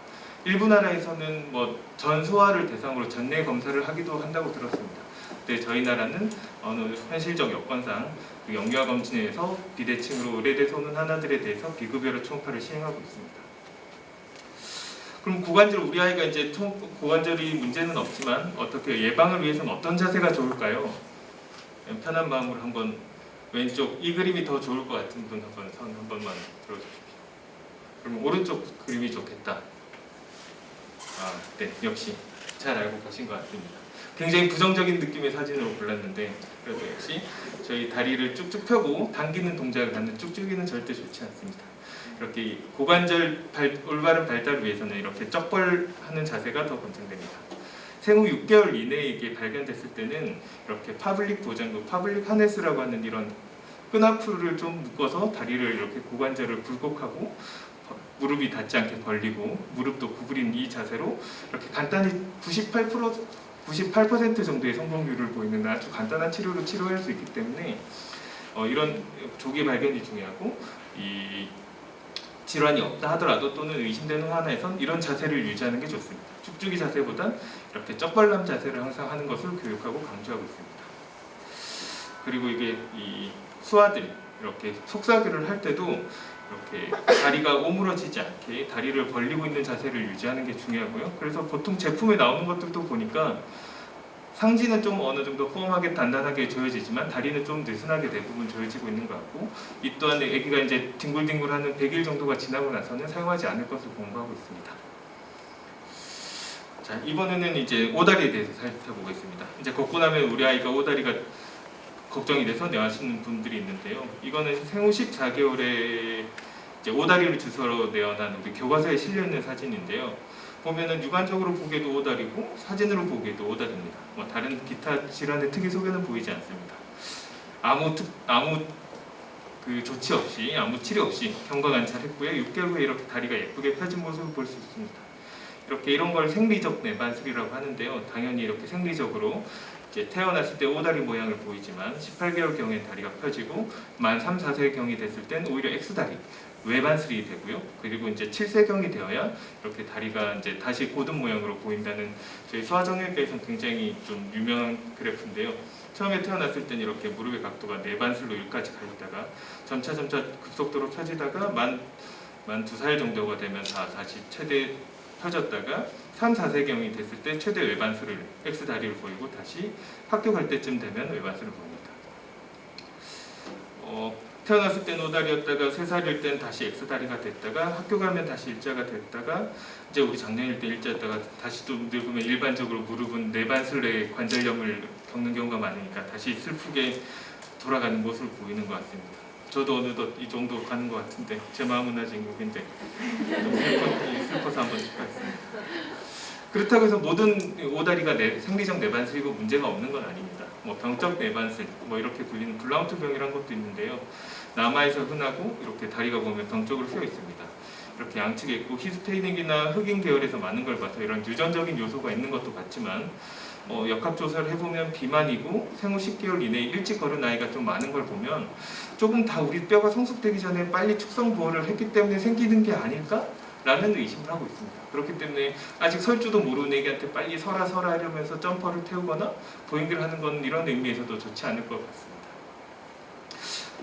Speaker 3: 일부 나라에서는 전 소아를 대상으로 전내 검사를 하기도 한다고 들었습니다. 근데 저희 나라는 어느 현실적 여건상 그 영유아 검진에서 비대칭으로 의뢰돼서 오는 하나들에 대해서 비급여로 초음파를 시행하고 있습니다. 그럼 고관절 우리 아이가 이제 고관절이 문제는 없지만 어떻게 예방을 위해서는 어떤 자세가 좋을까요? 편한 마음으로 한번 왼쪽 이 그림이 더 좋을 것 같은 분 한번 손 한 번만 들어주십시오. 그럼 오른쪽 그림이 좋겠다. 네, 역시 잘 알고 계신 것 같습니다. 굉장히 부정적인 느낌의 사진으로 골랐는데 그래도 역시 저희 다리를 쭉쭉 펴고 당기는 동작을 갖는 쭉쭉이는 절대 좋지 않습니다. 이렇게 고관절 올바른 발달을 위해서는 이렇게 쩍벌하는 자세가 더 권장됩니다. 생후 6개월 이내에 이게 발견됐을 때는 이렇게 파블릭 보장구, 파블릭 하네스라고 하는 이런 끈앞풀을 좀 묶어서 다리를 이렇게 고관절을 굴곡하고 무릎이 닿지 않게 벌리고 무릎도 구부린 이 자세로 이렇게 간단히 98% 정도의 성공률을 보이는 아주 간단한 치료로 치료할 수 있기 때문에 이런 조기 발견이 중요하고 이 질환이 없다 하더라도 또는 의심되는 환아에선 이런 자세를 유지하는 게 좋습니다. 쭉쭉이 자세보단 이렇게 쩍벌남 자세를 항상 하는 것을 교육하고 강조하고 있습니다. 그리고 이게 이 수아들 이렇게 속사교를 할 때도 이렇게 다리가 오므러지지 않게 다리를 벌리고 있는 자세를 유지하는 게 중요하고요. 그래서 보통 제품에 나오는 것들도 보니까 상지는 좀 어느 정도 폼하게 단단하게 조여지지만 다리는 좀 느슨하게 대부분 조여지고 있는 것 같고 이 또한 아기가 이제 뒹굴뒹굴하는 100일 정도가 지나고 나서는 사용하지 않을 것을 권고하고 있습니다. 자, 이번에는 이제 오다리에 대해서 살펴보겠습니다. 이제 걷고 나면 우리 아이가 오다리가 걱정이 돼서 내하시는 분들이 있는데요. 이거는 생후 14개월에 이제 오다리를 주사로 내어난 우리 교과서에 실려 있는 사진인데요. 보면은 육안적으로 보기에도 오다리고 사진으로 보기에도 오다리입니다. 뭐 다른 기타 질환의 특이 소견은 보이지 않습니다. 아무 조치 없이 아무 치료 없이 경과 관찰했고요. 6개월 후에 이렇게 다리가 예쁘게 펴진 모습을 볼 수 있습니다. 이런 걸 생리적 내반술이라고 하는데요. 당연히 이렇게 생리적으로 이제 태어났을 때 오다리 모양을 보이지만 18개월 경에 다리가 펴지고 만 3, 4세 경이 됐을 땐 오히려 X다리 외반슬이 되고요. 그리고 이제 7세경이 되어야 이렇게 다리가 이제 다시 고든 모양으로 보인다는 저희 소아정형외과에서는 굉장히 좀 유명한 그래프인데요. 처음에 태어났을 땐 이렇게 무릎의 각도가 내반슬로 여기까지 가 있다가 점차 급속도로 펴지다가 만 2살 정도가 되면 다시 최대 펴졌다가 3, 4세경이 됐을 때 최대 외반슬을 X다리를 보이고 다시 학교 갈 때쯤 되면 외반슬을 보입니다. 태어났을 땐 오다리였다가 3살일 땐 다시 X다리가 됐다가 학교 가면 다시 일자가 됐다가 이제 우리 작년일 때 일자였다가 다시 또 늙으면 일반적으로 무릎은 내반슬의 관절염을 겪는 경우가 많으니까 다시 슬프게 돌아가는 모습을 보이는 것 같습니다. 저도 어느덧 이 정도 가는 것 같은데 제 마음은 아직 굉장히 좀 슬퍼서 한번 짚었습니다. 그렇다고 해서 모든 오다리가 생리적 내반슬이고 문제가 없는 건 아닙니다. 뭐 병적 내반슬, 뭐 이렇게 불리는 블라우트 병이란 것도 있는데요. 남아에서 흔하고 이렇게 다리가 보면 병적으로 휘어 있습니다. 이렇게 양측에 있고 히스테이닉이나 흑인 계열에서 많은 걸 봐서 이런 유전적인 요소가 있는 것도 같지만 역학조사를 해보면 비만이고 생후 10개월 이내에 일찍 걸은 아이가 좀 많은 걸 보면 조금 다 우리 뼈가 성숙되기 전에 빨리 축성 부화를 했기 때문에 생기는 게 아닐까? 라는 의심을 하고 있습니다. 그렇기 때문에 아직 설 줄도 모르는 애기한테 빨리 서라 이러면서 점퍼를 태우거나 보행기를 하는 건 이런 의미에서도 좋지 않을 것 같습니다.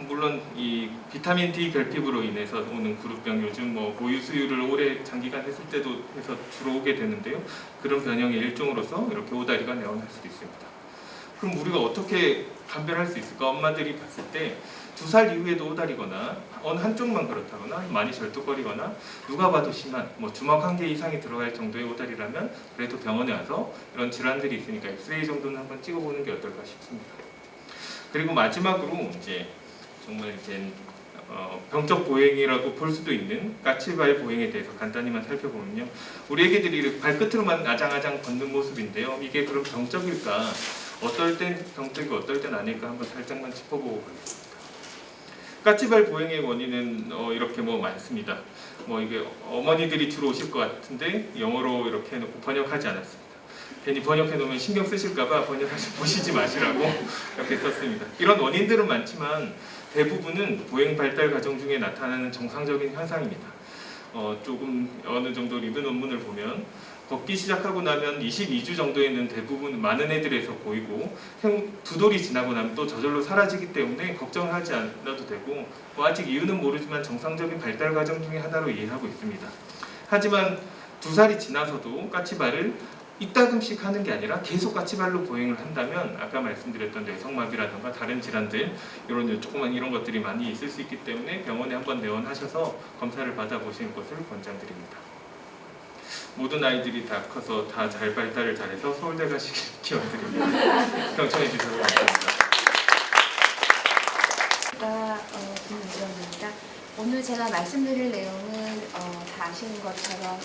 Speaker 3: 물론 이 비타민 D 결핍으로 인해서 오는 그룹병 요즘 뭐 모유 수유를 오래 장기간 했을 때도 해서 주로 오게 되는데요. 그런 변형의 일종으로서 이렇게 오다리가 내원할 수도 있습니다. 그럼 우리가 어떻게 감별할 수 있을까? 엄마들이 봤을 때 2살 이후에도 오다리거나 어느 한쪽만 그렇다거나 많이 절뚝거리거나 누가 봐도 심한 뭐 주먹 1개 이상이 들어갈 정도의 오다리라면 그래도 병원에 와서 이런 질환들이 있으니까 엑스레이 정도는 한번 찍어보는 게 어떨까 싶습니다. 그리고 마지막으로 이제 정말 이제 병적 보행이라고 볼 수도 있는 까치발 보행에 대해서 간단히만 살펴보면요. 우리 애기들이 발끝으로만 아장아장 걷는 모습인데요. 이게 그럼 병적일까? 어떨 땐 병적이고 어떨 땐 아닐까 한번 살짝만 짚어보고 가겠습니다. 까치발 보행의 원인은 이렇게 뭐 많습니다. 뭐 이게 어머니들이 주로 오실 것 같은데 영어로 이렇게 해놓고 번역하지 않았습니다. 괜히 번역해 놓으면 신경 쓰실까봐 번역하시 보시지 마시라고 이렇게 썼습니다. 이런 원인들은 많지만 대부분은 보행 발달 과정 중에 나타나는 정상적인 현상입니다. 조금 어느 정도 리뷰 논문을 보면 걷기 시작하고 나면 22주 정도에는 대부분 많은 애들에서 보이고 2돌이 지나고 나면 또 저절로 사라지기 때문에 걱정을 하지 않아도 되고 아직 이유는 모르지만 정상적인 발달 과정 중에 하나로 이해하고 있습니다. 하지만 2살이 지나서도 까치발을 이따금씩 하는 게 아니라 계속 까치발로 보행을 한다면 아까 말씀드렸던 뇌성마비라든가 다른 질환들 이런 조그만 이런 것들이 많이 있을 수 있기 때문에 병원에 한번 내원하셔서 검사를 받아보시는 것을 권장드립니다. 모든 아이들이 다 커서 다 잘 발달을 잘해서 서울대 가시길 기원드립니다. 경청해 주셔서 감사합니다.
Speaker 4: 김유정입니다. 오늘 제가 말씀드릴 내용은 다 아시는 것처럼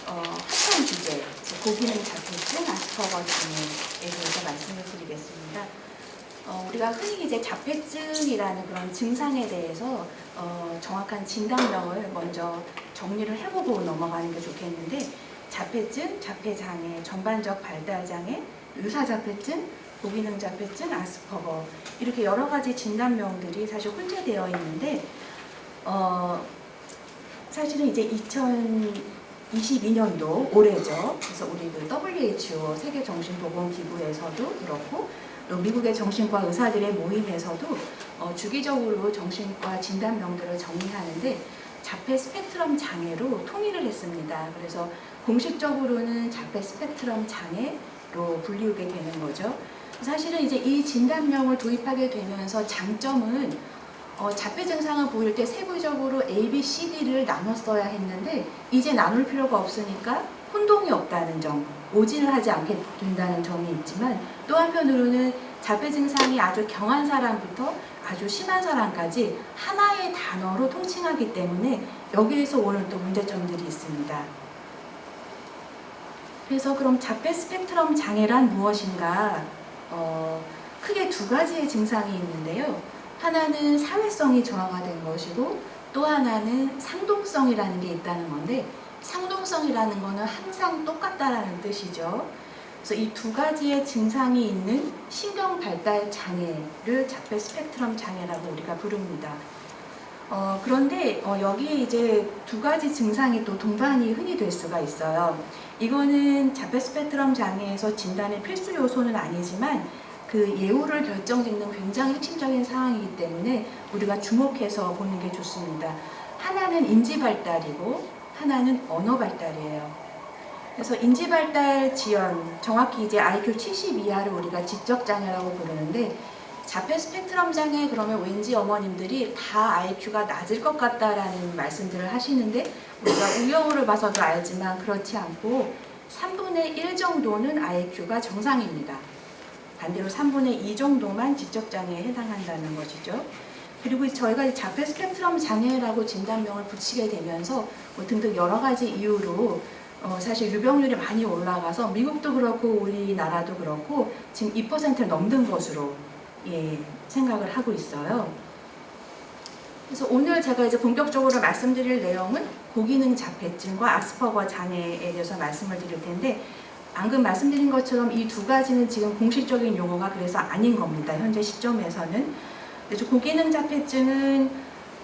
Speaker 4: 학생 주제, 고기능 자폐증, 아스퍼거 장애에 대해서 말씀을 드리겠습니다. 우리가 흔히 이제 자폐증이라는 그런 증상에 대해서 정확한 진단명을 먼저 정리를 해보고 넘어가는 게 좋겠는데, 자폐증, 자폐장애, 전반적 발달장애, 유사자폐증, 고기능 자폐증, 아스퍼거 이렇게 여러 가지 진단명들이 사실 혼재되어 있는데 사실은 이제 2022년도 올해죠. 그래서 우리 그 WHO 세계정신보건기구에서도 그렇고 또 미국의 정신과 의사들의 모임에서도 주기적으로 정신과 진단명들을 정리하는데 자폐 스펙트럼 장애로 통일을 했습니다. 그래서 공식적으로는 자폐 스펙트럼 장애로 불리우게 되는 거죠. 사실은 이제 이 진단명을 도입하게 되면서 장점은 자폐 증상을 보일 때 세부적으로 A, B, C, D를 나눴어야 했는데 이제 나눌 필요가 없으니까 혼동이 없다는 점, 오진을 하지 않게 된다는 점이 있지만 또 한편으로는 자폐 증상이 아주 경한 사람부터 아주 심한 사람까지 하나의 단어로 통칭하기 때문에 여기에서 오는 또 문제점들이 있습니다. 그래서 그럼 자폐 스펙트럼 장애란 무엇인가? 크게 두 가지의 증상이 있는데요. 하나는 사회성이 저하가 된 것이고 또 하나는 상동성이라는 게 있다는 건데, 상동성이라는 거는 항상 똑같다라는 뜻이죠. 그래서 이 두 가지의 증상이 있는 신경 발달 장애를 자폐 스펙트럼 장애라고 우리가 부릅니다. 그런데 여기에 이제 두 가지 증상이 또 동반이 흔히 될 수가 있어요. 이거는 자폐 스펙트럼 장애에서 진단의 필수 요소는 아니지만 그 예후를 결정짓는 굉장히 핵심적인 상황이기 때문에 우리가 주목해서 보는 게 좋습니다. 하나는 인지 발달이고 하나는 언어 발달이에요. 그래서 인지 발달 지연, 정확히 이제 IQ 70 이하를 우리가 지적 장애라고 부르는데, 자폐 스펙트럼 장애 그러면 왠지 어머님들이 다 IQ가 낮을 것 같다라는 말씀들을 하시는데, 우리가 우영우를 봐서도 알지만 그렇지 않고 3분의 1 정도는 IQ가 정상입니다. 반대로 3분의 2 정도만 지적 장애에 해당한다는 것이죠. 그리고 저희가 자폐 스펙트럼 장애라고 진단명을 붙이게 되면서 등등 여러 가지 이유로 사실 유병률이 많이 올라가서 미국도 그렇고 우리나라도 그렇고 지금 2%를 넘는 것으로 생각을 하고 있어요. 그래서 오늘 제가 이제 본격적으로 말씀드릴 내용은 고기능 자폐증과 아스퍼거 장애에 대해서 말씀을 드릴 텐데, 방금 말씀드린 것처럼 이 두 가지는 지금 공식적인 용어가 그래서 아닌 겁니다. 현재 시점에서는. 고기능 자폐증은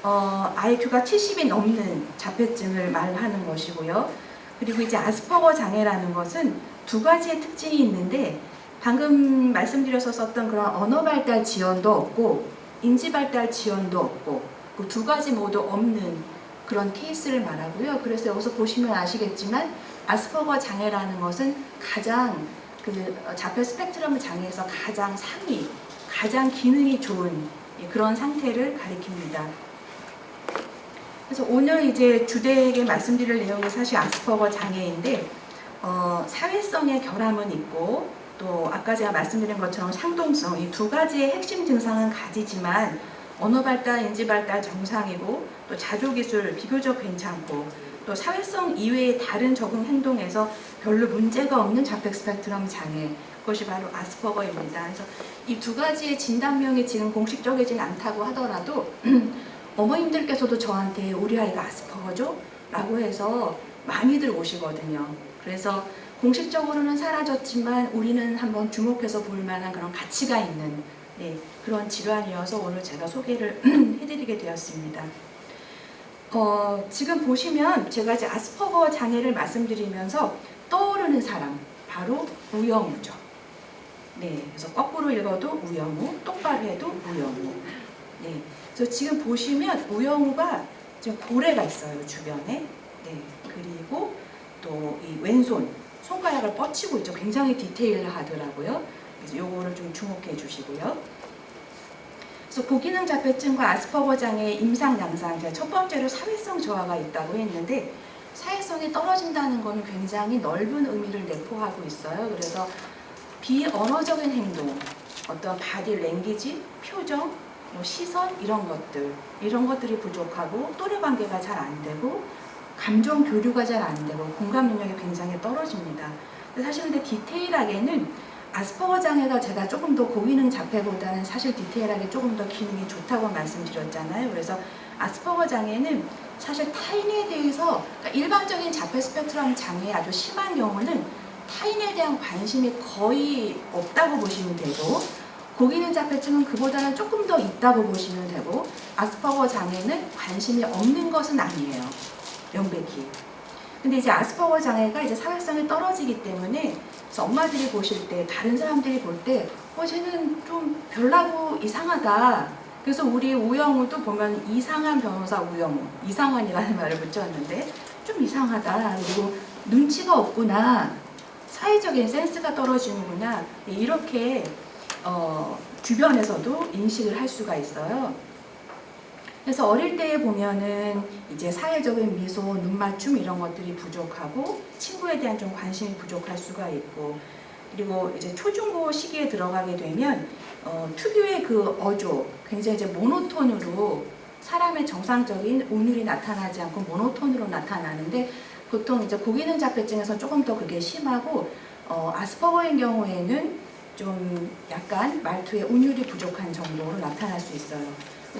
Speaker 4: IQ가 70이 넘는 자폐증을 말하는 것이고요. 그리고 이제 아스퍼거 장애라는 것은 두 가지의 특징이 있는데, 방금 말씀드렸었던 그런 언어 발달 지연도 없고 인지 발달 지연도 없고 그 두 가지 모두 없는 그런 케이스를 말하고요. 그래서 여기서 보시면 아시겠지만 아스퍼거 장애라는 것은 가장 자폐 스펙트럼 장애에서 가장 상위, 가장 기능이 좋은 그런 상태를 가리킵니다. 그래서 오늘 이제 주되게 말씀드릴 내용이 사실 아스퍼거 장애인데, 사회성의 결함은 있고 또 아까 제가 말씀드린 것처럼 상동성, 이 두 가지의 핵심 증상은 가지지만 언어 발달, 인지 발달 정상이고 또 자조 기술 비교적 괜찮고 또 사회성 이외의 다른 적응 행동에서 별로 문제가 없는 자폐 스펙트럼 장애, 그것이 바로 아스퍼거입니다. 그래서 이 두 가지의 진단명이 지금 공식적이진 않다고 하더라도 어머님들께서도 저한테 우리 아이가 아스퍼거죠? 라고 해서 많이들 오시거든요. 그래서 공식적으로는 사라졌지만 우리는 한번 주목해서 볼 만한 그런 가치가 있는 그런 질환이어서 오늘 제가 소개를 해드리게 되었습니다. 지금 보시면 제가 이제 아스퍼거 장애를 말씀드리면서 떠오르는 사람, 바로 우영우죠. 그래서 거꾸로 읽어도 우영우, 똑바로 해도 우영우. 그래서 지금 보시면 우영우가 지금 고래가 있어요, 주변에. 그리고 또 이 왼손, 손가락을 뻗치고 있죠. 굉장히 디테일하더라고요. 그래서 요거를 좀 주목해 주시고요. 그래서 고기능 자폐증과 아스퍼거 장애의 임상 양상, 첫 번째로 사회성 저하가 있다고 했는데, 사회성이 떨어진다는 것은 굉장히 넓은 의미를 내포하고 있어요. 그래서 비언어적인 행동, 어떤 바디 랭귀지, 표정, 뭐 시선 이런 것들이 부족하고 또래 관계가 잘 안 되고 감정 교류가 잘 안 되고 공감 능력이 굉장히 떨어집니다. 사실 근데 디테일하게는 아스퍼거 장애가 제가 조금 더 고기능 자폐보다는 사실 디테일하게 조금 더 기능이 좋다고 말씀드렸잖아요. 그래서 아스퍼거 장애는 사실 타인에 대해서 그러니까 일반적인 자폐 스펙트럼 장애의 아주 심한 경우는 타인에 대한 관심이 거의 없다고 보시면 되고 고기능 자폐증은 그보다는 조금 더 있다고 보시면 되고 아스퍼거 장애는 관심이 없는 것은 아니에요. 명백히. 근데 이제 아스퍼거 장애가 이제 사회성이 떨어지기 때문에 그래서 엄마들이 보실 때 다른 사람들이 볼 때 쟤는 좀 별나고 이상하다. 그래서 우리 우영우도 보면 이상한 변호사 우영우, 이상한이라는 말을 붙였는데 좀 이상하다. 그리고 눈치가 없구나. 사회적인 센스가 떨어지는구나. 이렇게 주변에서도 인식을 할 수가 있어요. 그래서 어릴 때에 보면은 이제 사회적인 미소, 눈맞춤 이런 것들이 부족하고 친구에 대한 좀 관심이 부족할 수가 있고 그리고 이제 초중고 시기에 들어가게 되면 특유의 그 어조, 굉장히 이제 모노톤으로 사람의 정상적인 운율이 나타나지 않고 모노톤으로 나타나는데 보통 이제 고기능 자폐증에서 조금 더 그게 심하고 아스퍼거인 경우에는 좀 약간 말투의 운율이 부족한 정도로 나타날 수 있어요.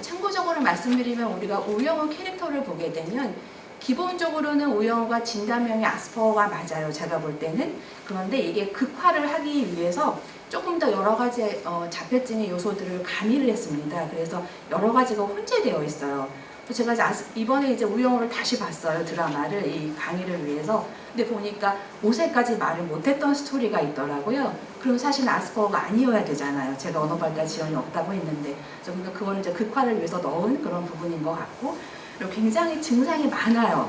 Speaker 4: 참고적으로 말씀드리면 우리가 우영우 캐릭터를 보게 되면 기본적으로는 우영우가 진단명이 아스퍼거가 맞아요. 제가 볼 때는. 그런데 이게 극화를 하기 위해서 조금 더 여러 가지 자폐증의 요소들을 가미를 했습니다. 그래서 여러 가지가 혼재되어 있어요. 제가 이번에 이제 우영우를 다시 봤어요. 드라마를 이 강의를 위해서. 근데 보니까 5세까지 말을 못했던 스토리가 있더라고요. 그럼 사실 아스퍼거가 아니어야 되잖아요. 제가 언어 발달 지연이 없다고 했는데. 그러니까 그거는 이제 극화를 위해서 넣은 그런 부분인 것 같고. 그리고 굉장히 증상이 많아요.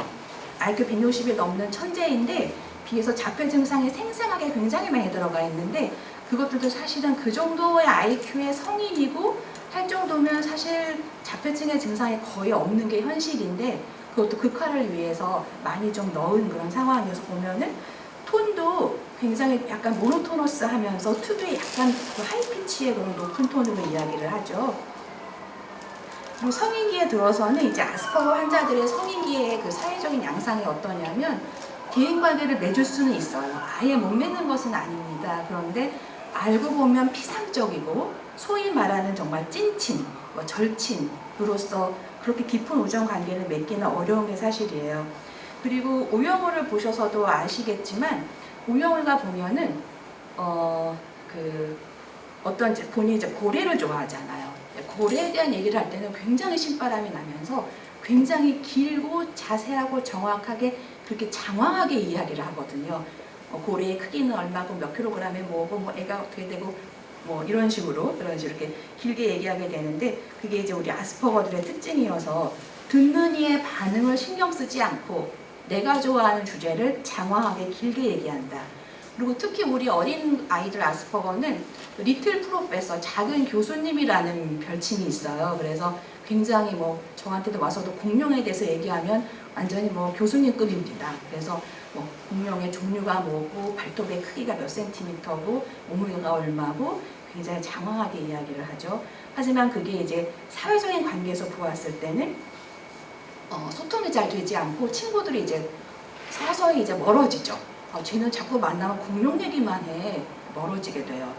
Speaker 4: IQ 160이 넘는 천재인데 비해서 자폐 증상이 생생하게 굉장히 많이 들어가 있는데 그것들도 사실은 그 정도의 IQ의 성인이고 할 정도면 사실 자폐증의 증상이 거의 없는 게 현실인데 그것도 극화를 위해서 많이 좀 넣은 그런 상황이어서 보면은 톤도 굉장히 약간 모노토너스 하면서 특유의 약간 그 하이피치의 그런 높은 톤으로 이야기를 하죠. 그리고 성인기에 들어서는 이제 아스퍼거 환자들의 성인기의 그 사회적인 양상이 어떠냐면 대인관계를 맺을 수는 있어요. 아예 못 맺는 것은 아닙니다. 그런데 알고 보면 피상적이고 소위 말하는 정말 찐친, 절친으로서 그렇게 깊은 우정 관계를 맺기는 어려운 게 사실이에요. 그리고 우영우를 보셔서도 아시겠지만 우영우가 보면은 어떤 본인이 이제 고래를 좋아하잖아요. 고래에 대한 얘기를 할 때는 굉장히 신바람이 나면서 굉장히 길고 자세하고 정확하게 그렇게 장황하게 이야기를 하거든요. 고래의 크기는 얼마고 몇 킬로그램에 뭐고 뭐 애가 어떻게 되고 뭐 이런 식으로 이렇게 길게 얘기하게 되는데 그게 이제 우리 아스퍼거들의 특징이어서 듣는 이의 반응을 신경 쓰지 않고 내가 좋아하는 주제를 장황하게 길게 얘기한다. 그리고 특히 우리 어린 아이들 아스퍼거는 리틀 프로페서, 작은 교수님이라는 별칭이 있어요. 그래서 굉장히 뭐 저한테도 와서도 공룡에 대해서 얘기하면 완전히 뭐 교수님급입니다. 그래서 뭐 공룡의 종류가 뭐고 발톱의 크기가 몇 센티미터고 몸무게가 얼마고 굉장히 장황하게 이야기를 하죠. 하지만 그게 이제 사회적인 관계에서 보았을 때는 소통이 잘 되지 않고 친구들이 이제 서서히 이제 멀어지죠. 쟤는 자꾸 만나면 공룡 얘기만 해. 멀어지게 돼요.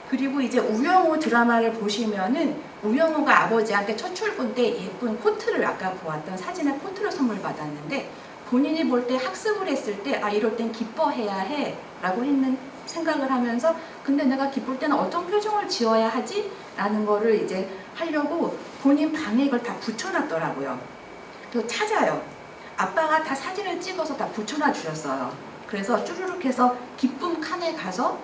Speaker 4: 그리고 이제 우영우 드라마를 보시면은 우영우가 아버지한테 첫 출근 때 예쁜 코트를 아까 보았던 사진의 코트를 선물 받았는데 본인이 볼 때 학습을 했을 때 이럴 땐 기뻐해야 해 라고 했는 생각을 하면서 근데 내가 기쁠 때는 어떤 표정을 지어야 하지? 라는 거를 이제 하려고 본인 방에 이걸 다 붙여놨더라고요. 그래서 찾아요. 아빠가 다 사진을 찍어서 다 붙여놔 주셨어요. 그래서 쭈르륵 해서 기쁨 칸에 가서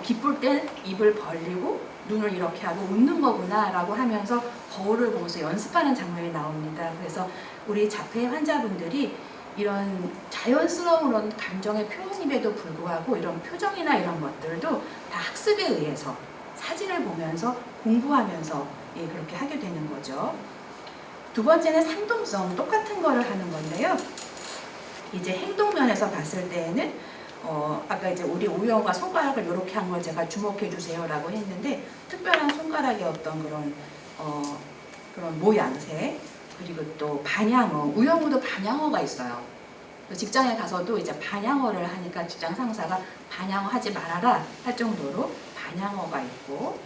Speaker 4: 기쁠 땐 입을 벌리고 눈을 이렇게 하고 웃는 거구나 라고 하면서 거울을 보면서 연습하는 장면이 나옵니다. 그래서 우리 자폐 환자분들이 이런 자연스러운 그런 감정의 표현임에도 불구하고 이런 표정이나 이런 것들도 다 학습에 의해서 사진을 보면서 공부하면서 그렇게 하게 되는 거죠. 두 번째는 상동성, 똑같은 거를 하는 건데요. 이제 행동면에서 봤을 때에는 아까 이제 우리 우영우가 손가락을 이렇게 한 걸 제가 주목해 주세요라고 했는데 특별한 손가락의 어떤 그런 모양새 그리고 또 반향어 우영우도 반향어가 있어요. 직장에 가서도 이제 반향어를 하니까 직장 상사가 반향어 하지 말아라 할 정도로 반향어가 있고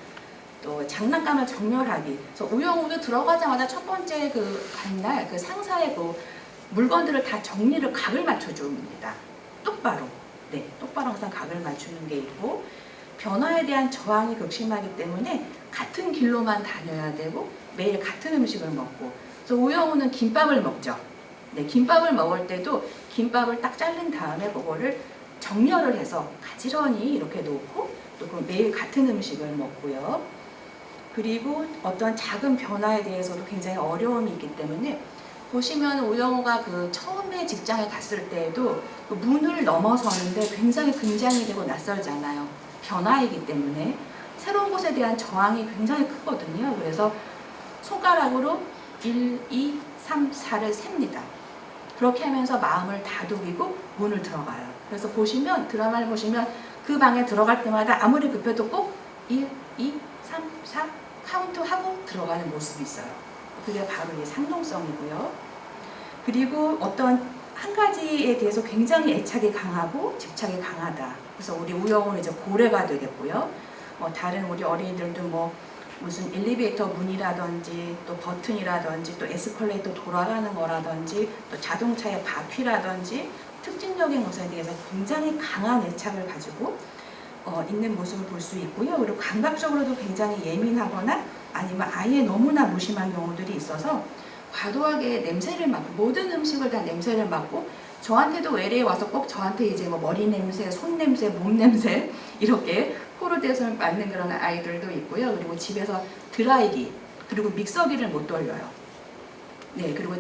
Speaker 4: 또 장난감을 정렬하기. 그래서 우영우도 들어가자마자 첫 번째 간날 상사의 물건들을 다 정리를 각을 맞춰줍니다. 똑바로. 네, 똑바로 항상 각을 맞추는 게 있고 변화에 대한 저항이 극심하기 때문에 같은 길로만 다녀야 되고 매일 같은 음식을 먹고 그래서 우영우는 김밥을 먹죠. 네, 김밥을 먹을 때도 김밥을 딱 자른 다음에 그거를 정렬을 해서 가지런히 이렇게 놓고 또 매일 같은 음식을 먹고요. 그리고 어떤 작은 변화에 대해서도 굉장히 어려움이 있기 때문에 보시면 우영우가 처음에 직장에 갔을 때에도 문을 넘어서는데 굉장히 긴장이 되고 낯설잖아요. 변화이기 때문에 새로운 곳에 대한 저항이 굉장히 크거든요. 그래서 손가락으로 1, 2, 3, 4를 셉니다. 그렇게 하면서 마음을 다독이고 문을 들어가요. 그래서 드라마를 보시면 그 방에 들어갈 때마다 아무리 급해도 꼭 1, 2, 3, 4 카운트하고 들어가는 모습이 있어요. 그게 바로 이 상동성이고요. 그리고 어떤 한 가지에 대해서 굉장히 애착이 강하고 집착이 강하다. 그래서 우리 우영우는 이제 고래가 되겠고요. 다른 우리 어린이들도 무슨 엘리베이터 문이라든지 또 버튼이라든지 또 에스컬레이터 돌아가는 거라든지 또 자동차의 바퀴라든지 특징적인 것에 대해서 굉장히 강한 애착을 가지고 있는 모습을 볼 수 있고요. 그리고 감각적으로도 굉장히 예민하거나 아니면 아예 너무나 무심한 경우들이 있어서 과도하게 냄새를 맡고 모든 음식을 다 냄새를 맡고 저한테도 외래에 와서 꼭 저한테 이제 머리 냄새, 손 냄새, 몸 냄새 이렇게 코를 대서 맡는 그런 아이들도 있고요. 그리고 집에서 드라이기 그리고 믹서기를 못 돌려요. 네, 그리고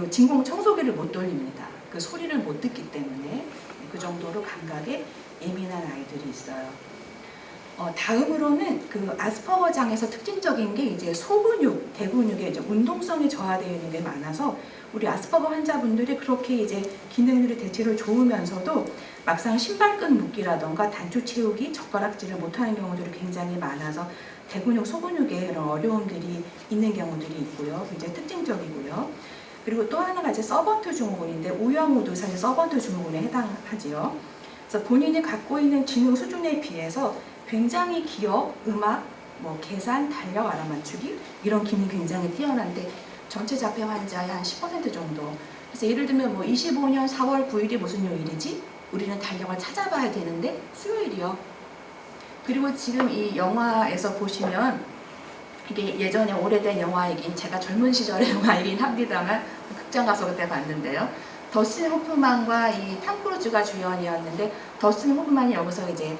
Speaker 4: 진공 청소기를 못 돌립니다. 그 소리를 못 듣기 때문에 그 정도로 감각에 예민한 아이들이 있어요. 다음으로는 아스퍼거 장에서 특징적인 게 이제 소근육, 대근육에 이제 운동성이 저하되어 있는 게 많아서 우리 아스퍼거 환자분들이 그렇게 이제 기능들이 대체로 좋으면서도 막상 신발끈 묶기라던가 단추 채우기, 젓가락질을 못하는 경우들이 굉장히 많아서 대근육, 소근육에 그런 어려움들이 있는 경우들이 있고요. 굉장히 특징적이고요. 그리고 또 하나가 이제 서번트 증후군인데 우영우도 사실 서번트 증후군에 해당하지요. 그래서 본인이 갖고 있는 지능 수준에 비해서 굉장히 기억, 음악, 계산, 달력 알아맞추기 이런 기능이 굉장히 뛰어난데 전체 자폐 환자의 한 10% 정도. 그래서 예를 들면 25년 4월 9일이 무슨 요일이지? 우리는 달력을 찾아봐야 되는데 수요일이요. 그리고 지금 이 영화에서 보시면 이게 예전에 오래된 영화이긴 제가 젊은 시절의 영화이긴 합니다만 극장 가서 그때 봤는데요. 더스틴 호프만과 이 탐 크루즈가 주연이었는데 더스틴 호프만이 여기서 이제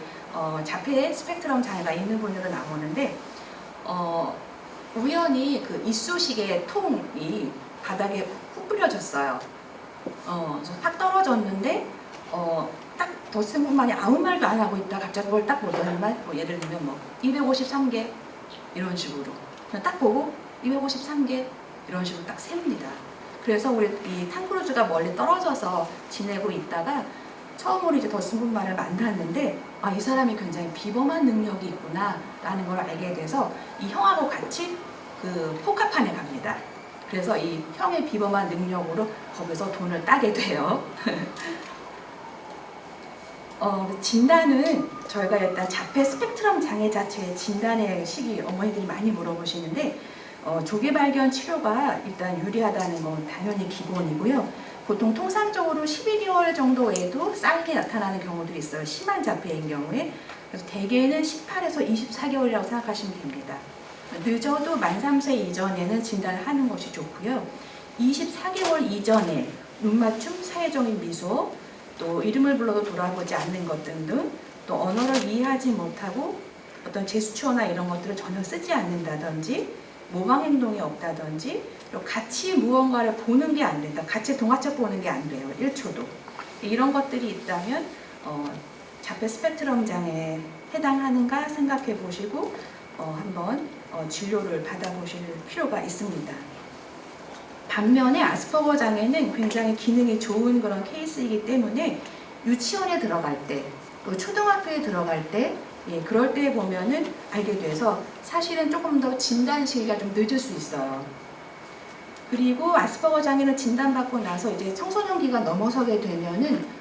Speaker 4: 자폐 스펙트럼 장애가 있는 분으로 나오는데 우연히 이쑤시개 통이 바닥에 훅 뿌려졌어요. 그래서 탁 떨어졌는데 딱 더스틴 호프만이 아무 말도 안 하고 있다 갑자기 그걸 딱 보더니만 예를 들면 253개 이런 식으로 그냥 딱 보고 253개 이런 식으로 딱 셉니다. 그래서 우리 이 탐 크루즈가 멀리 떨어져서 지내고 있다가 처음으로 이제 더스틴 호프만을 만났는데 이 사람이 굉장히 비범한 능력이 있구나 라는 걸 알게 돼서 이 형하고 같이 포카판에 갑니다. 그래서 이 형의 비범한 능력으로 거기서 돈을 따게 돼요. 진단은 저희가 일단 자폐 스펙트럼 장애 자체의 진단의 시기 어머니들이 많이 물어보시는데 조기 발견 치료가 일단 유리하다는 건 당연히 기본이고요. 보통 통상적으로 12개월 정도에도 쌍이 나타나는 경우들이 있어요. 심한 자폐인 경우에. 그래서 대개는 18에서 24개월이라고 생각하시면 됩니다. 늦어도 만 3세 이전에는 진단을 하는 것이 좋고요. 24개월 이전에 눈맞춤, 사회적인 미소, 또 이름을 불러도 돌아보지 않는 것 등등, 또 언어를 이해하지 못하고 어떤 제스처나 이런 것들을 전혀 쓰지 않는다든지 모방 행동이 없다든지 그리고 같이 무언가를 보는 게 안 된다. 같이 동화책 보는 게 안 돼요. 1초도. 이런 것들이 있다면 자폐 스펙트럼 장애에 해당하는가 생각해 보시고 한번 진료를 받아보실 필요가 있습니다. 반면에 아스퍼거 장애는 굉장히 기능이 좋은 그런 케이스이기 때문에 유치원에 들어갈 때, 또 초등학교에 들어갈 때, 예, 그럴 때 보면은 알게 돼서 사실은 조금 더 진단 시기가 좀 늦을 수 있어요. 그리고 아스퍼거 장애를 진단받고 나서 이제 청소년기가 넘어서게 되면은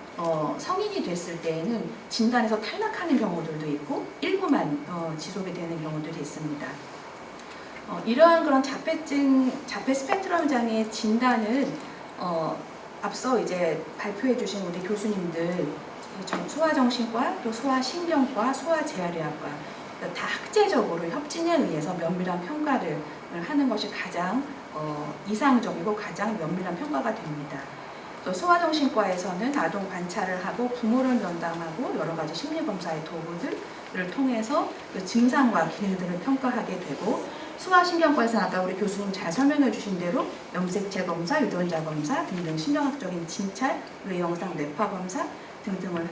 Speaker 4: 성인이 됐을 때에는 진단에서 탈락하는 경우들도 있고 일부만 지속이 되는 경우들이 있습니다. 이러한 그런 자폐 스펙트럼 장애 진단은 앞서 이제 발표해 주신 우리 교수님들 소아정신과, 또 소아신경과, 소아재활의학과 다 학제적으로 협진에 의해서 면밀한 평가를 하는 것이 가장 이상적이고 가장 면밀한 평가가 됩니다. 또 소아정신과에서는 아동 관찰을 하고 부모를 면담하고 여러 가지 심리검사의 도구들을 통해서 그 증상과 기능들을 평가하게 되고, 소아신경과에서는 아까 우리 교수님 잘 설명해 주신 대로 염색체 검사, 유전자 검사 등등 신경학적인 진찰, 뇌영상 뇌파 검사 등등을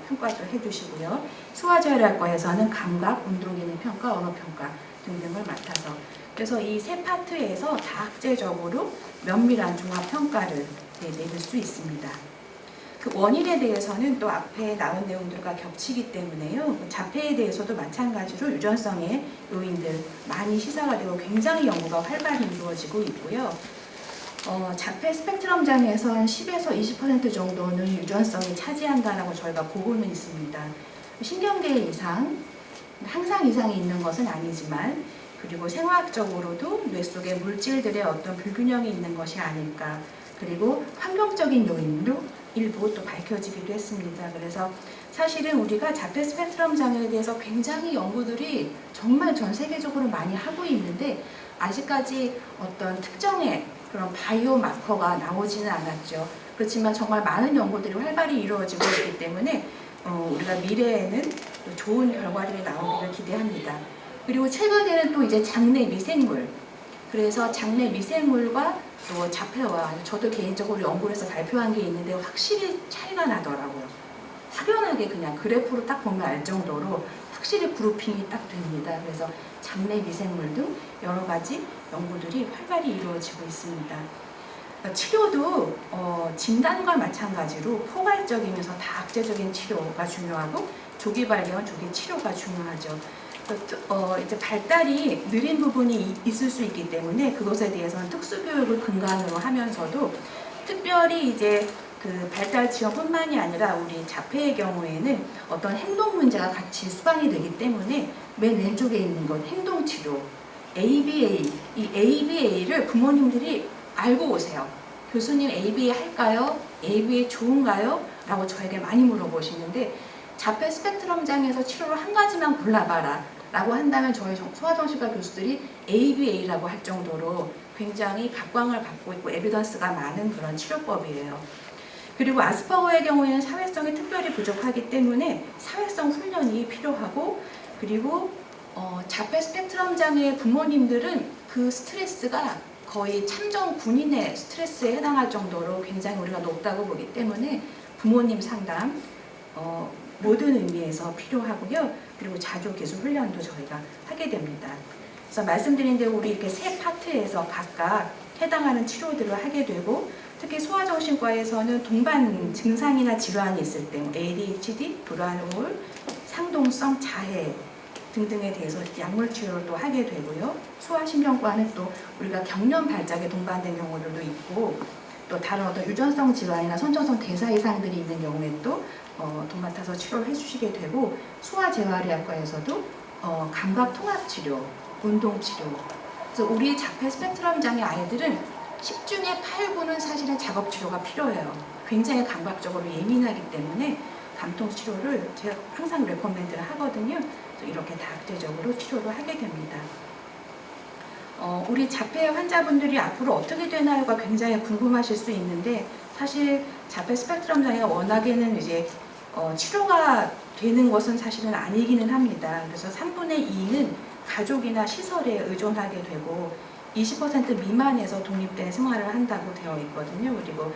Speaker 4: 평가도 해주시고요. 소아재활학과에서는 감각, 운동기능 평가, 언어 평가 등등을 맡아서, 그래서 이 세 파트에서 다학제적으로 면밀한 종합 평가를 내릴 수 있습니다. 그 원인에 대해서는 또 앞에 나온 내용들과 겹치기 때문에요. 자폐에 대해서도 마찬가지로 유전성의 요인들 많이 시사가 되고 굉장히 연구가 활발히 이루어지고 있고요. 자폐 스펙트럼 장애에서 한 10에서 20% 정도는 유전성이 차지한다라고 저희가 보고는 있습니다. 신경계 이상, 항상 이상이 있는 것은 아니지만, 그리고 생화학적으로도 뇌 속에 물질들의 어떤 불균형이 있는 것이 아닐까, 그리고 환경적인 요인도 일부 또 밝혀지기도 했습니다. 그래서 사실은 우리가 자폐 스펙트럼 장애에 대해서 굉장히 연구들이 정말 전 세계적으로 많이 하고 있는데 아직까지 어떤 특정의 그런 바이오 마커가 나오지는 않았죠. 그렇지만 정말 많은 연구들이 활발히 이루어지고 있기 때문에 우리가 미래에는 또 좋은 결과들이 나오기를 기대합니다. 그리고 최근에는 또 이제 장내 미생물, 그래서 장내 미생물과 또 자폐와 저도 개인적으로 연구를 해서 발표한 게 있는데 확실히 차이가 나더라고요. 확연하게 그냥 그래프로 딱 보면 알 정도로 확실히 그룹핑이 딱 됩니다. 그래서 장내 미생물 등 여러 가지 연구들이 활발히 이루어지고 있습니다. 치료도 진단과 마찬가지로 포괄적이면서 다학제적인 치료가 중요하고 조기 발견, 조기 치료가 중요하죠. 이제 발달이 느린 부분이 있을 수 있기 때문에 그것에 대해서는 특수교육을 근간으로 하면서도 특별히 이제 그 발달 지원뿐만이 아니라 우리 자폐의 경우에는 어떤 행동 문제가 같이 수반이 되기 때문에 맨 왼쪽에 있는 건 행동치료, ABA, 이 ABA를 부모님들이 알고 오세요. 교수님 ABA 할까요? ABA 좋은가요? 라고 저에게 많이 물어보시는데 자폐 스펙트럼 장애에서 치료를 한 가지만 골라봐라 라고 한다면 저희 소아정신과 교수들이 ABA라고 할 정도로 굉장히 각광을 받고 있고 에비던스가 많은 그런 치료법이에요. 그리고 아스퍼거의 경우에는 사회성이 특별히 부족하기 때문에 사회성 훈련이 필요하고, 그리고 자폐 스펙트럼 장애의 부모님들은 그 스트레스가 거의 참전 군인의 스트레스에 해당할 정도로 굉장히 우리가 높다고 보기 때문에 부모님 상담 모든 의미에서 필요하고요. 그리고 자조기술 훈련도 저희가 하게 됩니다. 그래서 말씀드린 대로 우리 이렇게 세 파트에서 각각 해당하는 치료들을 하게 되고, 특히 소아정신과에서는 동반 증상이나 질환이 있을 때 ADHD, 불안, 우울, 상동성 자해 등등에 대해서 약물 치료를 또 하게 되고요. 소아신경과는 또 우리가 경련 발작에 동반된 경우들도 있고, 또 다른 어떤 유전성 질환이나 선천성 대사 이상들이 있는 경우에 또 도맡아서 치료를 해주시게 되고, 소아재활의학과에서도 감각 통합 치료, 운동 치료. 그래서 우리 자폐 스펙트럼 장애 아이들은 10중에 8구는 사실은 작업 치료가 필요해요. 굉장히 감각적으로 예민하기 때문에 감통 치료를 제가 항상 레코멘드를 하거든요. 이렇게 다학제적으로 치료를 하게 됩니다. 우리 자폐 환자분들이 앞으로 어떻게 되나요가 굉장히 궁금하실 수 있는데, 사실 자폐 스펙트럼 장애가 워낙에는 이제 치료가 되는 것은 사실은 아니기는 합니다. 그래서 3분의 2는 가족이나 시설에 의존하게 되고 20% 미만에서 독립된 생활을 한다고 되어 있거든요. 그리고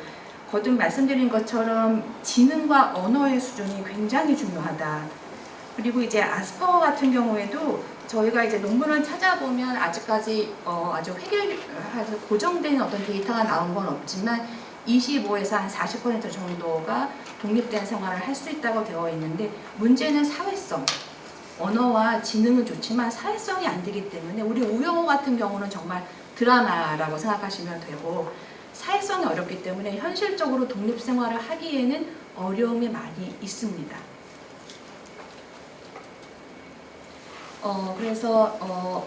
Speaker 4: 거듭 말씀드린 것처럼 지능과 언어의 수준이 굉장히 중요하다. 그리고 이제 아스퍼거 같은 경우에도 저희가 이제 논문을 찾아보면 아직까지 아주 해결해서 고정된 어떤 데이터가 나온 건 없지만 25에서 한 40% 정도가 독립된 생활을 할 수 있다고 되어 있는데 문제는 사회성. 언어와 지능은 좋지만 사회성이 안 되기 때문에 우리 우영우 같은 경우는 정말 드라마라고 생각하시면 되고 사회성이 어렵기 때문에 현실적으로 독립생활을 하기에는 어려움이 많이 있습니다. 그래서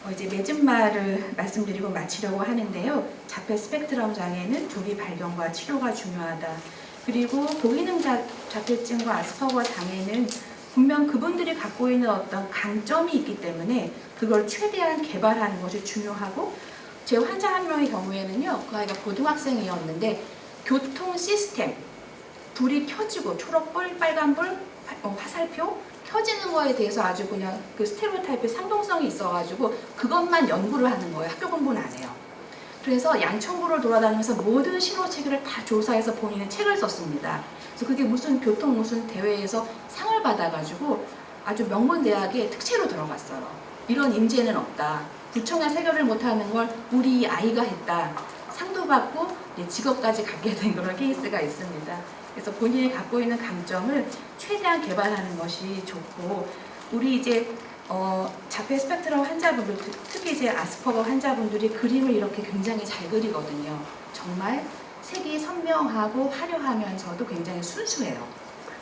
Speaker 4: 이제 맺은 말을 말씀드리고 마치려고 하는데요. 자폐 스펙트럼 장애는 조기 발견과 치료가 중요하다. 그리고 고기능 자폐증과 아스퍼거 장애는 분명 그분들이 갖고 있는 어떤 강점이 있기 때문에 그걸 최대한 개발하는 것이 중요하고 제 환자 한 명의 경우에는요. 그 아이가 고등학생이었는데 교통 시스템 불이 켜지고 초록불, 빨간불, 화살표 켜지는 거에 대해서 아주 그냥 그 스테레오타입의 상동성이 있어가지고 그것만 연구를 하는 거예요. 학교 공부는 안 해요. 그래서 양천구를 돌아다니면서 모든 신호 체계를 다 조사해서 본인은 책을 썼습니다. 그래서 그게 무슨 교통 무슨 대회에서 상을 받아가지고 아주 명문 대학에 특채로 들어갔어요. 이런 인재는 없다. 구청에 해결을 못하는 걸 우리 아이가 했다. 상도 받고 직업까지 갖게 된 그런 케이스가 있습니다. 그래서 본인이 갖고 있는 강점을 최대한 개발하는 것이 좋고 우리 이제 자폐 스펙트럼 환자분들 특히 이제 아스퍼거 환자분들이 그림을 이렇게 굉장히 잘 그리거든요. 정말 색이 선명하고 화려하면서도 굉장히 순수해요.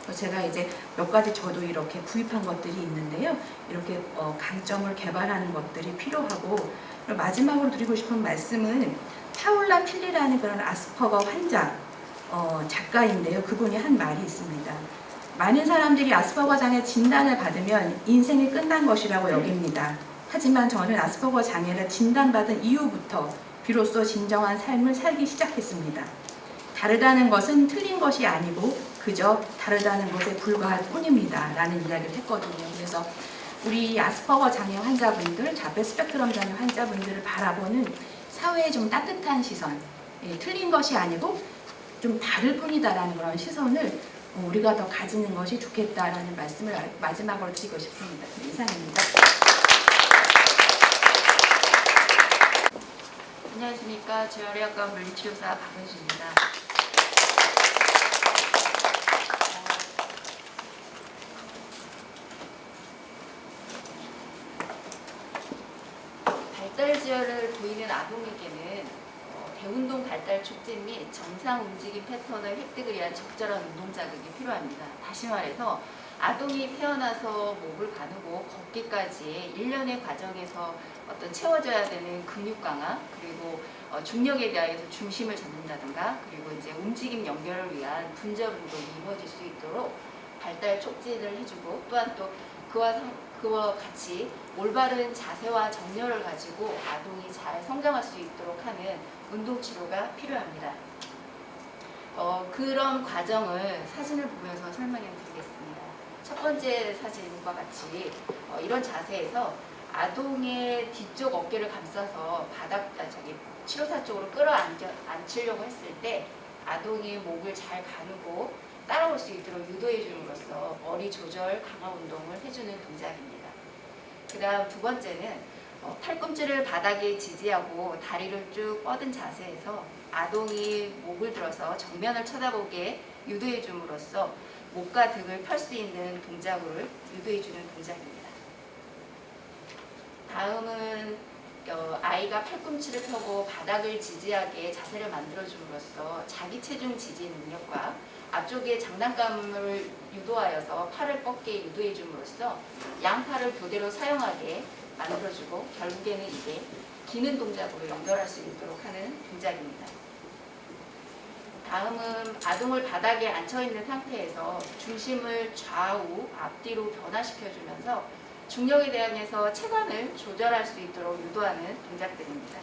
Speaker 4: 그래서 제가 이제 몇 가지 저도 이렇게 구입한 것들이 있는데요. 이렇게 강점을 개발하는 것들이 필요하고 마지막으로 드리고 싶은 말씀은 파울라 필리라는 그런 아스퍼거 환자 작가인데요. 그분이 한 말이 있습니다. 많은 사람들이 아스퍼거 장애 진단을 받으면 인생이 끝난 것이라고 여깁니다. 하지만 저는 아스퍼거 장애를 진단받은 이후부터 비로소 진정한 삶을 살기 시작했습니다. 다르다는 것은 틀린 것이 아니고 그저 다르다는 것에 불과할 뿐입니다. 라는 이야기를 했거든요. 그래서 우리 아스퍼거 장애 환자분들, 자폐 스펙트럼 장애 환자분들을 바라보는 사회의 좀 따뜻한 시선, 틀린 것이 아니고 좀 다를 뿐이다라는 그런 시선을 우리가 더 가지는 것이 좋겠다라는 말씀을 마지막으로 드리고 싶습니다. 이상입니다.
Speaker 5: 안녕하십니까. 재활의학과 물리치료사 박은수입니다. 발달 지혈을 보이는 아동에게는 대운동 발달 촉진 및 정상 움직임 패턴을 획득을 위한 적절한 운동 자극이 필요합니다. 다시 말해서 아동이 태어나서 목을 가누고 걷기까지의 일련의 과정에서 어떤 채워져야 되는 근육 강화, 그리고 중력에 대하여서 중심을 잡는다든가, 그리고 이제 움직임 연결을 위한 분절 운동이 이루어질 수 있도록 발달 촉진을 해주고, 또한 또 그와 같이 올바른 자세와 정렬을 가지고 아동이 잘 성장할 수 있도록 하는 운동 치료가 필요합니다. 그런 과정을 사진을 보면서 설명해 드리겠습니다. 첫 번째 사진과 같이 이런 자세에서 아동의 뒤쪽 어깨를 감싸서 치료사 쪽으로 끌어안으려고 했을 때 아동이 목을 잘 가누고 따라올 수 있도록 유도해 줌으로써 머리 조절 강화 운동을 해주는 동작입니다. 그 다음 두 번째는 팔꿈치를 바닥에 지지하고 다리를 쭉 뻗은 자세에서 아동이 목을 들어서 정면을 쳐다보게 유도해 줌으로써 목과 등을 펼 수 있는 동작을 유도해 주는 동작입니다. 다음은 아이가 팔꿈치를 펴고 바닥을 지지하게 자세를 만들어 줌으로써 자기 체중 지지 능력과 앞쪽에 장난감을 유도하여서 팔을 뻗게 유도해 줌으로써 양팔을 교대로 사용하게 만들어주고 결국에는 이게 기는 동작으로 연결할 수 있도록 하는 동작입니다. 다음은 아동을 바닥에 앉혀있는 상태에서 중심을 좌우, 앞뒤로 변화시켜주면서 중력에 대항해서 체관을 조절할 수 있도록 유도하는 동작들입니다.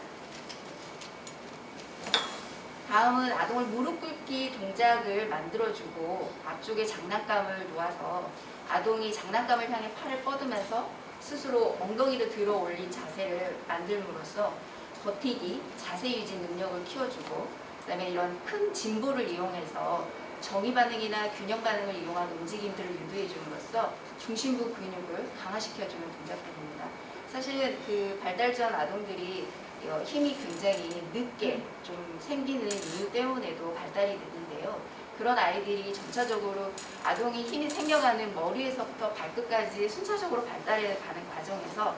Speaker 5: 다음은 아동을 무릎 꿇기 동작을 만들어주고 앞쪽에 장난감을 놓아서 아동이 장난감을 향해 팔을 뻗으면서 스스로 엉덩이를 들어 올린 자세를 만들므로써 버티기, 자세 유지 능력을 키워주고, 그 다음에 이런 큰 짐볼을 이용해서 정의 반응이나 균형 반응을 이용한 움직임들을 유도해 줌으로써 중심부 근육을 강화시켜주는 동작들입니다. 사실 그 발달 전 아동들이 힘이 굉장히 늦게 좀 생기는 이유 때문에도 발달이 늦는데요. 그런 아이들이 점차적으로 아동이 힘이 생겨가는 머리에서부터 발끝까지 순차적으로 발달해 가는 과정에서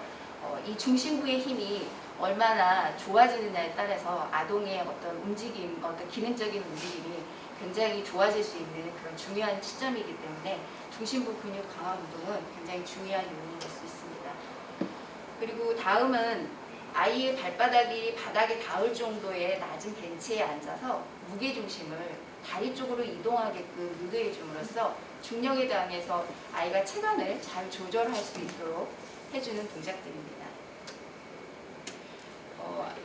Speaker 5: 이 중심부의 힘이 얼마나 좋아지느냐에 따라서 아동의 어떤 움직임, 어떤 기능적인 움직임이 굉장히 좋아질 수 있는 그런 중요한 시점이기 때문에 중심부 근육 강화 운동은 굉장히 중요한 요인이 될 수 있습니다. 그리고 다음은 아이의 발바닥이 바닥에 닿을 정도의 낮은 벤치에 앉아서 무게중심을 다리 쪽으로 이동하게끔 유도해 줌으로써 중력에 대항해서 아이가 체간을 잘 조절할 수 있도록 해주는 동작들입니다.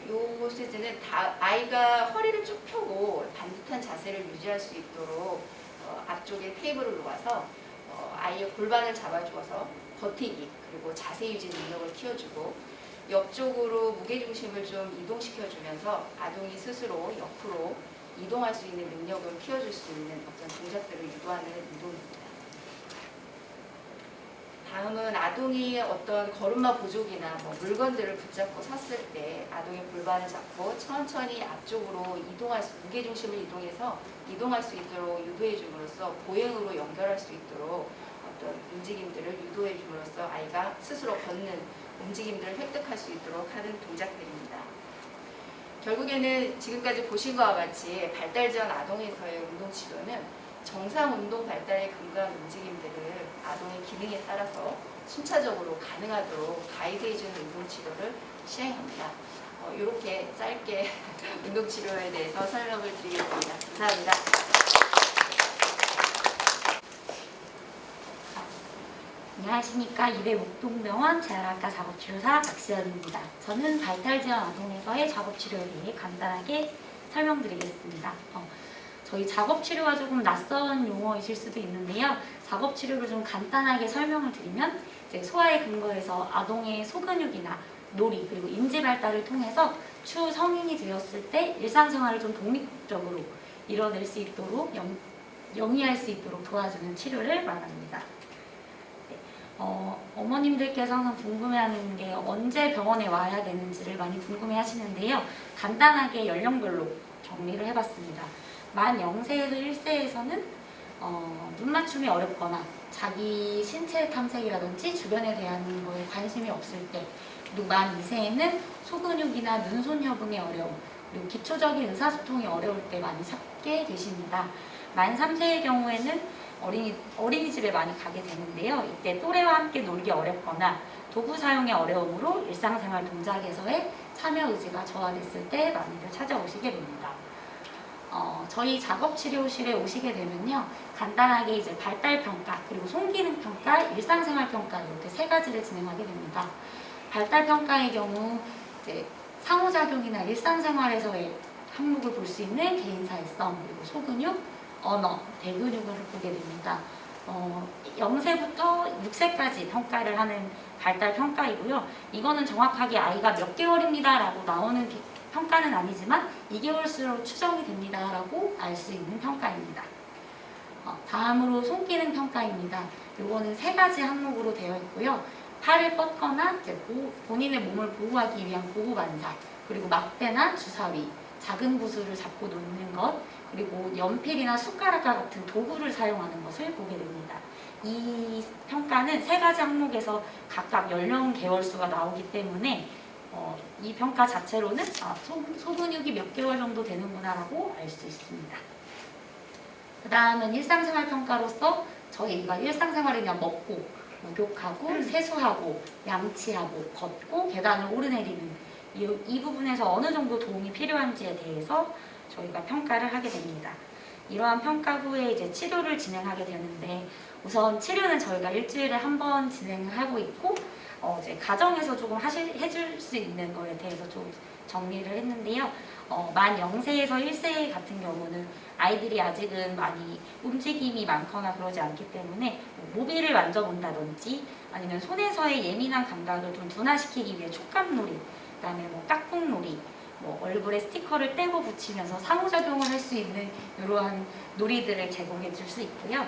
Speaker 5: 요 스테이지는 아이가 허리를 쭉 펴고 반듯한 자세를 유지할 수 있도록 앞쪽에 테이블을 놓아서 아이의 골반을 잡아주어서 버티기 그리고 자세 유지 능력을 키워주고 옆쪽으로 무게중심을 좀 이동시켜주면서 아동이 스스로 옆으로 이동할 수 있는 능력을 키워줄 수 있는 어떤 동작들을 유도하는 운동입니다. 다음은 아동이 어떤 걸음마 보조기나 물건들을 붙잡고 섰을 때 아동의 골반을 잡고 천천히 앞쪽으로 무게중심을 이동해서 이동할 수 있도록 유도해 줌으로써 보행으로 연결할 수 있도록 어떤 움직임들을 유도해 줌으로써 아이가 스스로 걷는 움직임들을 획득할 수 있도록 하는 동작들입니다. 결국에는 지금까지 보신 것과 같이 발달 전 아동에서의 운동 치료는 정상 운동 발달에 근거한 움직임들을 아동의 기능에 따라서 순차적으로 가능하도록 가이드해주는 운동 치료를 시행합니다. 이렇게 짧게 운동 치료에 대해서 설명을 드리겠습니다. 감사합니다.
Speaker 6: 안녕하십니까. 이대 목동병원 재활학과 작업치료사 박시연입니다. 저는 발달지원 아동에서의 작업치료에 대해 간단하게 설명드리겠습니다. 저희 작업치료가 조금 낯선 용어이실 수도 있는데요. 작업치료를 좀 간단하게 설명을 드리면 이제 소아의 근거에서 아동의 소근육이나 놀이 그리고 인지 발달을 통해서 추후 성인이 되었을 때 일상생활을 좀 독립적으로 이뤄낼 수 있도록 영위할 수 있도록 도와주는 치료를 말합니다. 어머님들께서 항상 궁금해하는 게 언제 병원에 와야 되는지를 많이 궁금해하시는데요. 간단하게 연령별로 정리를 해봤습니다. 만 0세에서 1세에서는 눈 맞춤이 어렵거나 자기 신체 탐색이라든지 주변에 대한 거에 관심이 없을 때, 그리고 만 2세에는 소근육이나 눈손 협응의 어려움, 그리고 기초적인 의사소통이 어려울 때 많이 찾게 되십니다. 만 3세의 경우에는 어린이집에 많이 가게 되는데요. 이때 또래와 함께 놀기 어렵거나 도구 사용의 어려움으로 일상생활 동작에서의 참여 의지가 저하됐을 때 많이들 찾아오시게 됩니다. 저희 작업치료실에 오시게 되면요. 간단하게 이제 발달평가, 그리고 손기능평가, 일상생활평가 이렇게 세 가지를 진행하게 됩니다. 발달평가의 경우 이제 상호작용이나 일상생활에서의 항목을 볼 수 있는 개인사회성, 그리고 소근육, 언어, 대근육을 보게 됩니다. 0세부터 6세까지 평가를 하는 발달평가이고요. 이거는 정확하게 아이가 몇 개월입니다 라고 나오는 평가는 아니지만 2개월수로 추정이 됩니다 라고 알 수 있는 평가입니다. 다음으로 손기능 평가입니다. 이거는 세 가지 항목으로 되어 있고요. 팔을 뻗거나 이제 본인의 몸을 보호하기 위한 보호 반사, 그리고 막대나 주사위, 작은 구슬을 잡고 놓는 것, 그리고 연필이나 숟가락과 같은 도구를 사용하는 것을 보게 됩니다. 이 평가는 세 가지 항목에서 각각 연령 개월수가 나오기 때문에 이 평가 자체로는 소근육이 몇 개월 정도 되는구나 라고 알 수 있습니다. 그 다음은 일상생활 평가로서 저희가 일상생활에 그냥 먹고, 목욕하고, 세수하고, 양치하고, 걷고, 계단을 오르내리는 이 부분에서 어느 정도 도움이 필요한지에 대해서 저희가 평가를 하게 됩니다. 이러한 평가 후에 이제 치료를 진행하게 되는데, 우선 치료는 저희가 일주일에 한 번 진행을 하고 있고, 이제 가정에서 조금 해줄 수 있는 거에 대해서 좀 정리를 했는데요. 만 0세에서 1세 같은 경우는 아이들이 아직은 많이 움직임이 많거나 그러지 않기 때문에 모비를 만져본다든지 아니면 손에서의 예민한 감각을 좀 둔화시키기 위해 촉감놀이, 그다음에 깍꿍놀이, 뭐 얼굴에 스티커를 떼고 붙이면서 상호작용을 할 수 있는 이러한 놀이들을 제공해 줄 수 있고요.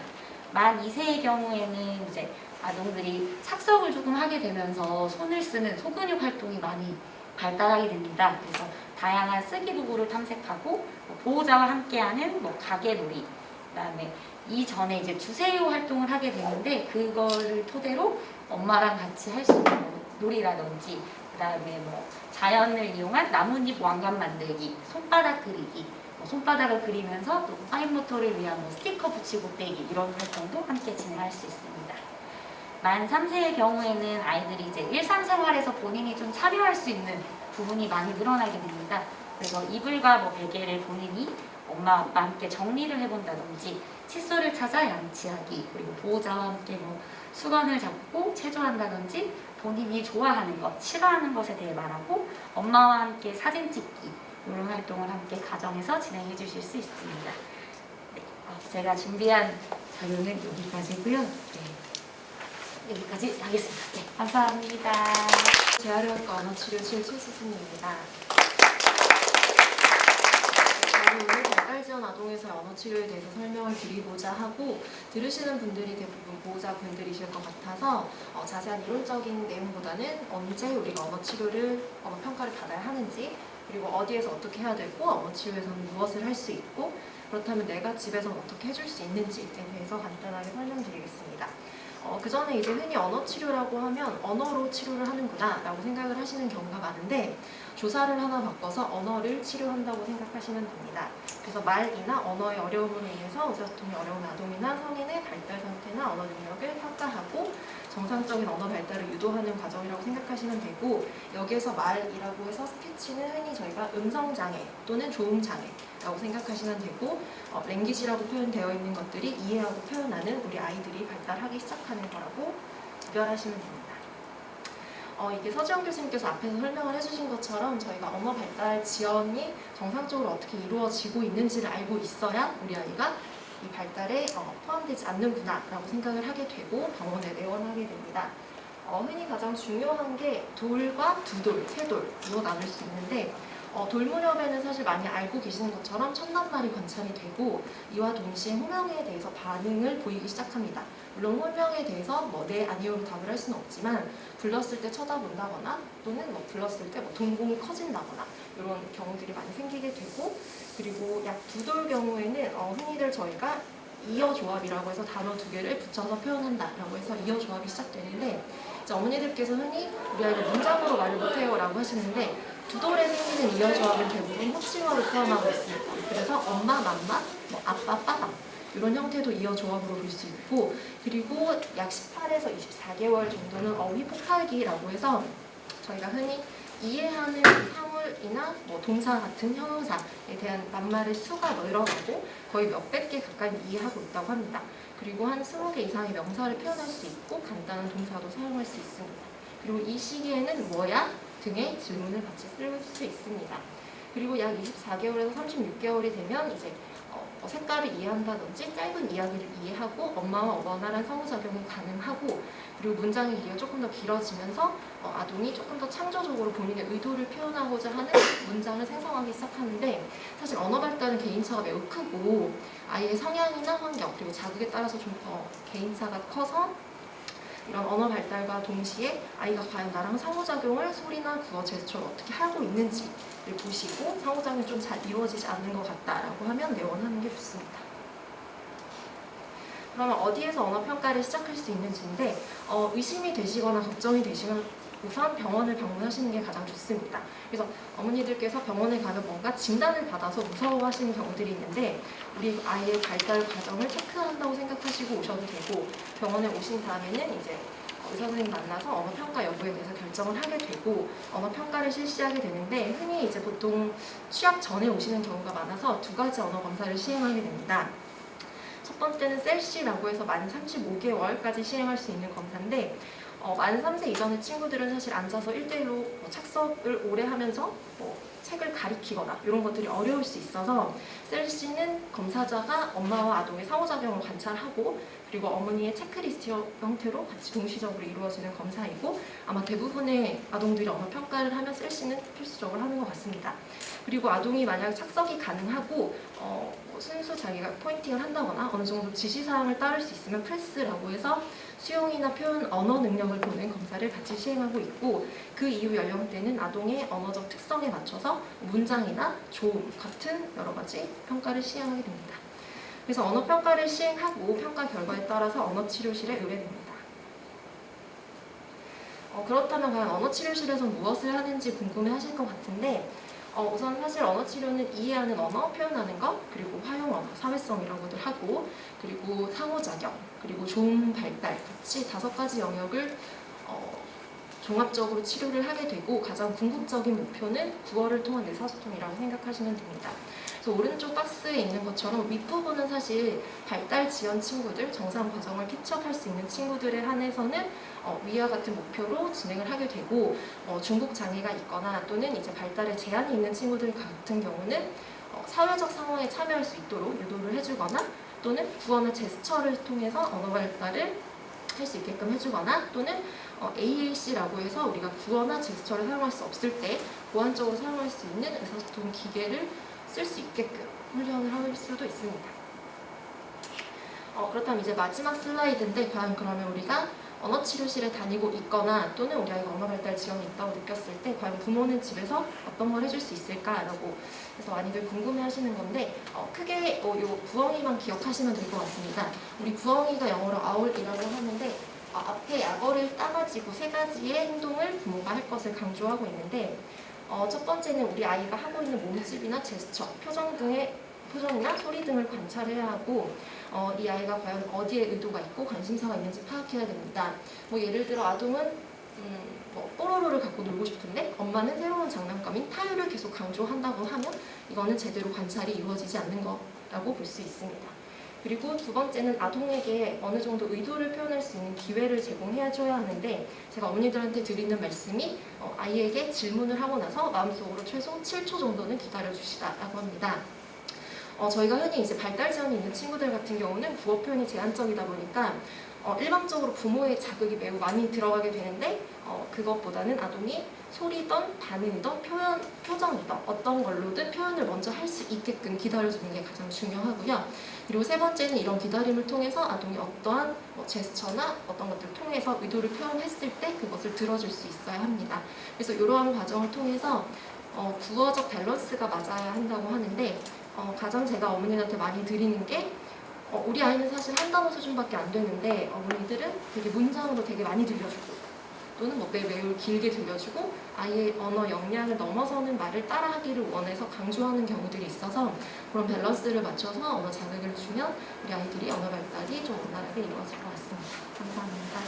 Speaker 6: 만 2세의 경우에는 이제 아동들이 착석을 조금 하게 되면서 손을 쓰는 소근육 활동이 많이 발달하게 됩니다. 그래서 다양한 쓰기 도구를 탐색하고 뭐 보호자와 함께하는 뭐 가게놀이, 그다음에 이전에 이제 주세요 활동을 하게 되는데 그거를 토대로 엄마랑 같이 할 수 있는 뭐 놀이라든지 그다음에 뭐 자연을 이용한 나뭇잎 왕관 만들기, 손바닥 그리기, 뭐 손바닥을 그리면서 또 파인모터를 위한 뭐 스티커 붙이고 떼기 이런 활동도 함께 진행할 수 있습니다. 만 3세의 경우에는 아이들이 이제 일상생활에서 본인이 좀 참여할 수 있는 부분이 많이 늘어나게 됩니다. 그래서 이불과 뭐 베개를 본인이 엄마 아빠 함께 정리를 해본다든지 칫솔을 찾아 양치하기, 그리고 보호자와 함께 뭐 수건을 잡고 체조한다든지 본인이 좋아하는 것, 싫어하는 것에 대해 말하고 엄마와 함께 사진 찍기 이런 활동을 함께 가정에서 진행해 주실 수 있습니다. 네, 제가 준비한 자료는 여기까지고요. 네, 여기까지 하겠습니다. 네, 감사합니다.
Speaker 2: 재활의학과 언어치료실 최수진입니다. 저는 오늘 발달지원 아동에서의 언어치료에 대해서 설명을 드리고자 하고 들으시는 분들이 대부분 보호자분들이실 것 같아서 자세한 이론적인 내용보다는 언제 우리가 언어평가를 받아야 하는지, 그리고 어디에서 어떻게 해야 되고 언어치료에서는 무엇을 할 수 있고, 그렇다면 내가 집에서는 어떻게 해줄 수 있는지에 대해서 간단하게 설명드리겠습니다. 그 전에 이제 흔히 언어치료라고 하면 언어로 치료를 하는구나 라고 생각을 하시는 경우가 많은데, 조사를 하나 바꿔서 언어를 치료한다고 생각하시면 됩니다. 그래서 말이나 언어의 어려움으로 인해서 의사소통이 어려운 아동이나 성인의 발달 상태나 언어 능력을 평가하고 정상적인 언어 발달을 유도하는 과정이라고 생각하시면 되고, 여기에서 말이라고 해서 스피치는 흔히 저희가 음성장애 또는 조음장애라고 생각하시면 되고, 랭귀지라고 표현되어 있는 것들이 이해하고 표현하는 우리 아이들이 발달하기 시작하는 거라고 구별하시면 됩니다. 이게 서지영 교수님께서 앞에서 설명을 해주신 것처럼 저희가 언어 발달 지원이 정상적으로 어떻게 이루어지고 있는지를 알고 있어야 우리 아이가 이 발달에 포함되지 않는구나 라고 생각을 하게 되고 병원에 내원하게 됩니다. 흔히 가장 중요한 게 돌과 두돌, 세돌로 나눌 수 있는데, 돌무렵에는 사실 많이 알고 계시는 것처럼 첫낱말이 관찰이 되고 이와 동시에 호명에 대해서 반응을 보이기 시작합니다. 물론 호명에 대해서 네, 아니요로 답을 할 수는 없지만 불렀을 때 쳐다본다거나 또는 불렀을 때 동공이 커진다거나 이런 경우들이 많이 생기게 되고, 그리고 약 두돌 경우에는 흔히들 저희가 이어조합이라고 해서 단어 두 개를 붙여서 표현한다라고 해서 이어조합이 시작되는데, 이제 어머니들께서 흔히 우리 아이가 문장으로 말을 못해요 라고 하시는데, 두돌에 생기는 이어조합은 대부분 호칭어를 포함하고 있습니다. 그래서 엄마, 맘마, 아빠, 빠바 이런 형태도 이어조합으로 볼 수 있고, 그리고 약 18에서 24개월 정도는 어휘 폭발기라고 해서 저희가 흔히 이해하는 사물이나 동사 같은 형용사에 대한 낱말의 수가 늘어가고 거의 몇백 개 가까이 이해하고 있다고 합니다. 그리고 한 20개 이상의 명사를 표현할 수 있고 간단한 동사도 사용할 수 있습니다. 그리고 이 시기에는 뭐야? 등의 질문을 같이 쓸 수 있습니다. 그리고 약 24개월에서 36개월이 되면 이제 색깔을 이해한다든지 짧은 이야기를 이해하고 엄마와 원활한 상호작용이 가능하고, 그리고 문장의 길이가 조금 더 길어지면서 아동이 조금 더 창조적으로 본인의 의도를 표현하고자 하는 문장을 생성하기 시작하는데, 사실 언어 발달은 개인차가 매우 크고 아이의 성향이나 환경 그리고 자극에 따라서 좀 더 개인차가 커서 이런 언어 발달과 동시에 아이가 과연 나랑 상호작용을 소리나 구어, 제스처로 어떻게 하고 있는지를 보시고 상호작용이 좀 잘 이루어지지 않는 것 같다라고 하면 내원하는 게 좋습니다. 그러면 어디에서 언어평가를 시작할 수 있는지인데, 의심이 되시거나 걱정이 되시면 우선 병원을 방문하시는 게 가장 좋습니다. 그래서 어머니들께서 병원에 가면 뭔가 진단을 받아서 무서워하시는 경우들이 있는데, 우리 아이의 발달 과정을 체크한다고 생각하시고 오셔도 되고, 병원에 오신 다음에는 이제 의사 선생님 만나서 언어 평가 여부에 대해서 결정을 하게 되고 언어 평가를 실시하게 되는데, 흔히 이제 보통 취약 전에 오시는 경우가 많아서 두 가지 언어 검사를 시행하게 됩니다. 첫 번째는 셀시라고 해서 만 35개월까지 시행할 수 있는 검사인데, 만 3세 이전의 친구들은 사실 앉아서 1대1로 착석을 오래 하면서 책을 가리키거나 이런 것들이 어려울 수 있어서 셀시는 검사자가 엄마와 아동의 상호작용을 관찰하고 그리고 어머니의 체크리스트 형태로 같이 동시적으로 이루어지는 검사이고 아마 대부분의 아동들이 언어 평가를 하면 셀시는 필수적으로 하는 것 같습니다. 그리고 아동이 만약 착석이 가능하고 순수 자기가 포인팅을 한다거나 어느 정도 지시사항을 따를 수 있으면 프레스라고 해서 수용이나 표현 언어 능력을 보는 검사를 같이 시행하고 있고 그 이후 연령대는 아동의 언어적 특성에 맞춰서 문장이나 조음 같은 여러 가지 평가를 시행하게 됩니다. 그래서 언어 평가를 시행하고 평가 결과에 따라서 언어 치료실에 의뢰됩니다. 그렇다면 과연 언어 치료실에서 무엇을 하는지 궁금해하실 것 같은데 우선 사실 언어 치료는 이해하는 언어, 표현하는 것, 그리고 활용 언어, 사회성이라고들 하고 그리고 상호작용, 그리고 조음 발달 같이 5가지 영역을 종합적으로 치료를 하게 되고 가장 궁극적인 목표는 구어를 통한 의사소통이라고 생각하시면 됩니다. 그래서 오른쪽 박스에 있는 것처럼 윗부분은 사실 발달 지연 친구들, 정상 과정을 캐치업할 수 있는 친구들에 한해서는 위와 같은 목표로 진행을 하게 되고 중복 장애가 있거나 또는 이제 발달에 제한이 있는 친구들 같은 경우는 사회적 상황에 참여할 수 있도록 유도를 해주거나 또는 구어나 제스처를 통해서 언어 발달을 할 수 있게끔 해주거나 또는 AAC라고 해서 우리가 구어나 제스처를 사용할 수 없을 때 보완적으로 사용할 수 있는 의사소통 기계를 쓸 수 있게끔 훈련을 할 수도 있습니다. 그렇다면 이제 마지막 슬라이드인데 과연 그러면 우리가 언어치료실에 다니고 있거나 또는 우리 아이가 언어 발달 지연이 있다고 느꼈을 때 과연 부모는 집에서 어떤 걸 해줄 수 있을까라고 해서 많이들 궁금해하시는 건데 크게 요 부엉이만 기억하시면 될 것 같습니다. 우리 부엉이가 영어로 owl이라고 하는데 앞에 악어를 따가지고 3가지의 행동을 부모가 할 것을 강조하고 있는데 첫 번째는 우리 아이가 하고 있는 몸집이나 제스처, 표정이나 소리 등을 관찰해야 하고 이 아이가 과연 어디에 의도가 있고 관심사가 있는지 파악해야 됩니다. 예를 들어 아동은 뽀로로를 갖고 놀고 싶은데 엄마는 새로운 장난감인 타요를 계속 강조한다고 하면 이거는 제대로 관찰이 이루어지지 않는 거라고 볼 수 있습니다. 그리고 2번째는 아동에게 어느 정도 의도를 표현할 수 있는 기회를 제공해줘야 하는데 제가 어머니들한테 드리는 말씀이 아이에게 질문을 하고 나서 마음속으로 최소 7초 정도는 기다려주시라고 합니다. 저희가 흔히 이제 발달 지연이 있는 친구들 같은 경우는 구어 표현이 제한적이다 보니까 일방적으로 부모의 자극이 매우 많이 들어가게 되는데 그것보다는 아동이 소리든 반응이든 표정이든 어떤 걸로든 표현을 먼저 할 수 있게끔 기다려주는 게 가장 중요하고요. 그리고 3번째는 이런 기다림을 통해서 아동이 어떠한 제스처나 어떤 것들을 통해서 의도를 표현했을 때 그것을 들어줄 수 있어야 합니다. 그래서 이러한 과정을 통해서 구어적 밸런스가 맞아야 한다고 하는데 가장 제가 어머니한테 많이 드리는 게 우리 아이는 사실 한 단어 수준밖에 안 되는데 어머니들은 되게 문장으로 되게 많이 들려주고 또는 매우 길게 들려주고 아이의 언어 역량을 넘어서는 말을 따라하기를 원해서 강조하는 경우들이 있어서 그런 밸런스를 맞춰서 언어 자극을 주면 우리 아이들이 언어 발달이 좀 원활하게 이루어질 것 같습니다. 감사합니다.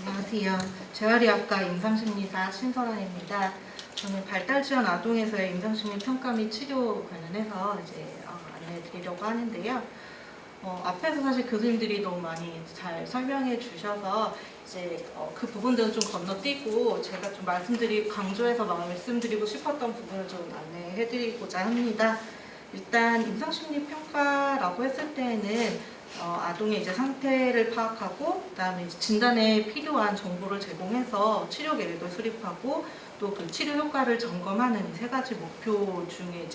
Speaker 7: 안녕하세요. 재활의학과 임상심리사 신설아입니다. 저는 발달 지연 아동에서의 임상심리 평가 및 치료 관련해서 안내해드리려고 하는데요. 앞에서 사실 교수님들이 너무 많이 잘 설명해 주셔서 그 부분들은 좀 건너뛰고 제가 좀 강조해서 말씀드리고 싶었던 부분을 좀 안내해드리고자 합니다. 일단 임상심리 평가라고 했을 때에는 아동의 상태를 파악하고 그다음에 진단에 필요한 정보를 제공해서 치료 계획을 수립하고 또 그 치료 효과를 점검하는 3가지 목표 중에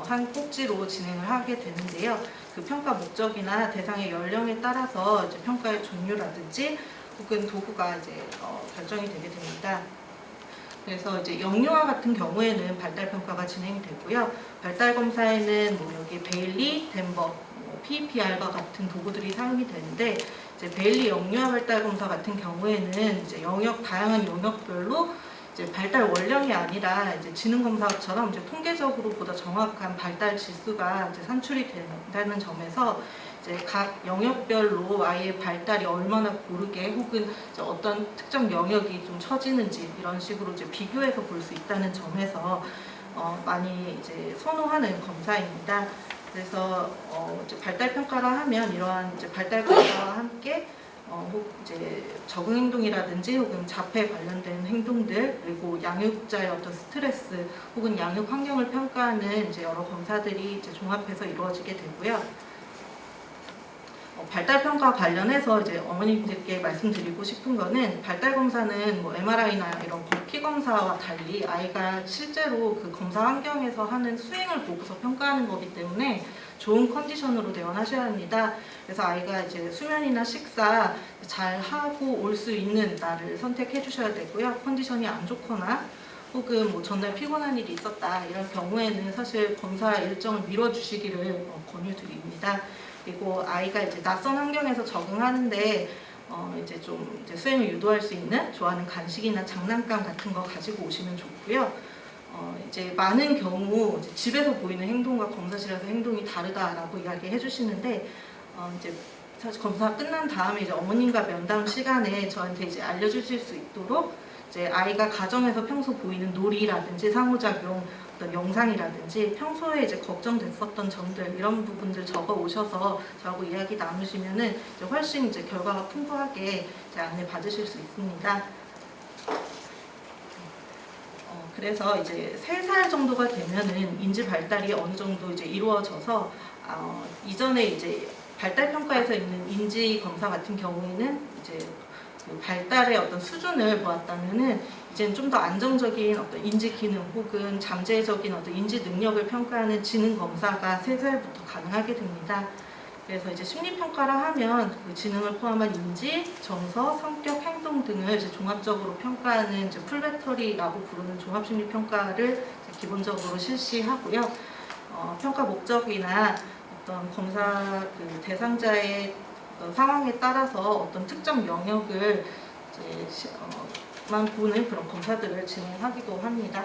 Speaker 7: 한 꼭지로 진행을 하게 되는데요. 그 평가 목적이나 대상의 연령에 따라서 평가의 종류라든지 혹은 도구가 결정이 되게 됩니다. 그래서 영유아 같은 경우에는 발달 평가가 진행이 되고요. 발달 검사에는 여기 베일리, 덴버, PPR과 같은 도구들이 사용이 되는데 베일리 영유아 발달 검사 같은 경우에는 다양한 영역별로 발달 원령이 아니라 지능 검사처럼 통계적으로 보다 정확한 발달 지수가 산출이 된다는 점에서 각 영역별로 아이의 발달이 얼마나 고르게 혹은 어떤 특정 영역이 좀 처지는지 이런 식으로 비교해서 볼 수 있다는 점에서 많이 선호하는 검사입니다. 그래서 발달 평가라 하면 이러한 발달 검사와 함께 이제 적응 행동이라든지 혹은 자폐 관련된 행동들, 그리고 양육자의 어떤 스트레스 혹은 양육 환경을 평가하는 이제 여러 검사들이 이제 종합해서 이루어지게 되고요. 발달 평가 관련해서 이제 어머님들께 말씀드리고 싶은 거는, 발달 검사는 뭐 MRI나 이런 피 검사와 달리 아이가 실제로 그 검사 환경에서 하는 수행을 보고서 평가하는 거기 때문에 좋은 컨디션으로 대원하셔야 합니다. 그래서 아이가 이제 수면이나 식사 잘 하고 올 수 있는 날을 선택해 주셔야 되고요. 컨디션이 안 좋거나 혹은 뭐 전날 피곤한 일이 있었다 이런 경우에는 사실 검사 일정을 미뤄 주시기를 권유드립니다. 그리고 아이가 이제 낯선 환경에서 적응하는데 이제 좀 이제 수행을 유도할 수 있는 좋아하는 간식이나 장난감 같은 거 가지고 오시면 좋고요. 이제 많은 경우 이제 집에서 보이는 행동과 검사실에서 행동이 다르다라고 이야기해 주시는데, 이제 사실 검사 끝난 다음에 이제 어머님과 면담 시간에 저한테 이제 알려주실 수 있도록 이제 아이가 가정에서 평소 보이는 놀이라든지 상호작용, 어떤 영상이라든지 평소에 이제 걱정됐었던 점들 이런 부분들 적어 오셔서 저하고 이야기 나누시면은 이제 훨씬 이제 결과가 풍부하게 이제 안내 받으실 수 있습니다. 그래서 이제 3살 정도가 되면은 인지 발달이 어느 정도 이제 이루어져서 이전에 이제 발달 평가에서 있는 인지 검사 같은 경우에는 이제 그 발달의 어떤 수준을 보았다면은 이제는 좀 더 안정적인 어떤 인지 기능 혹은 잠재적인 어떤 인지 능력을 평가하는 지능 검사가 3살부터 가능하게 됩니다. 그래서 이제 심리 평가를 하면 그 지능을 포함한 인지, 정서, 성격, 행동 등을 이제 종합적으로 평가하는 이제 풀배터리라고 부르는 종합 심리 평가를 기본적으로 실시하고요. 평가 목적이나 어떤 검사 그 대상자의 어떤 상황에 따라서 어떤 특정 영역을 이제 만 보는 그런 검사들을 진행하기도 합니다.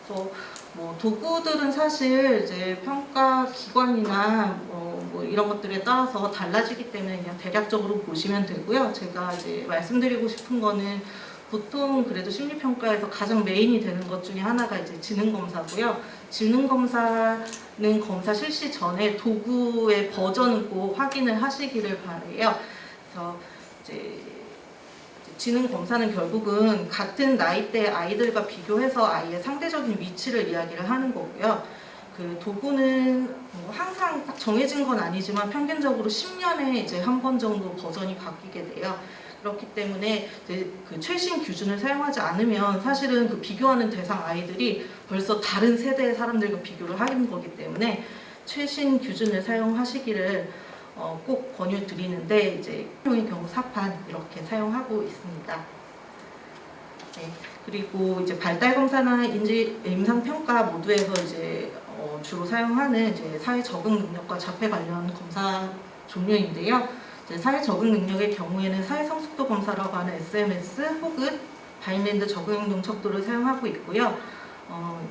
Speaker 7: 그래서 뭐 도구들은 사실 이제 평가 기관이나 뭐 이런 것들에 따라서 달라지기 때문에 그냥 대략적으로 보시면 되고요. 제가 이제 말씀드리고 싶은 거는 보통 그래도 심리평가에서 가장 메인이 되는 것 중에 하나가 이제 지능검사고요. 지능검사는 검사 실시 전에 도구의 버전을 꼭 확인을 하시기를 바라요. 그래서 이제 지능 검사는 결국은 같은 나이대 아이들과 비교해서 아이의 상대적인 위치를 이야기를 하는 거고요. 그 도구는 뭐 항상 딱 정해진 건 아니지만 평균적으로 10년에 이제 한 번 정도 버전이 바뀌게 돼요. 그렇기 때문에 이제 그 최신 기준을 사용하지 않으면 사실은 그 비교하는 대상 아이들이 벌써 다른 세대의 사람들과 비교를 하는 거기 때문에 최신 기준을 사용하시기를 꼭 권유드리는데, 이제 의 경우 4판 이렇게 사용하고 있습니다. 네, 그리고 이제 발달 검사나 임상 평가 모두에서 이제 주로 사용하는 이제 사회 적응 능력과 자폐 관련 검사 종류인데요. 이제 사회 적응 능력의 경우에는 사회 성숙도 검사라고 하는 SMS 혹은 바인랜드 적응 행동 척도를 사용하고 있고요.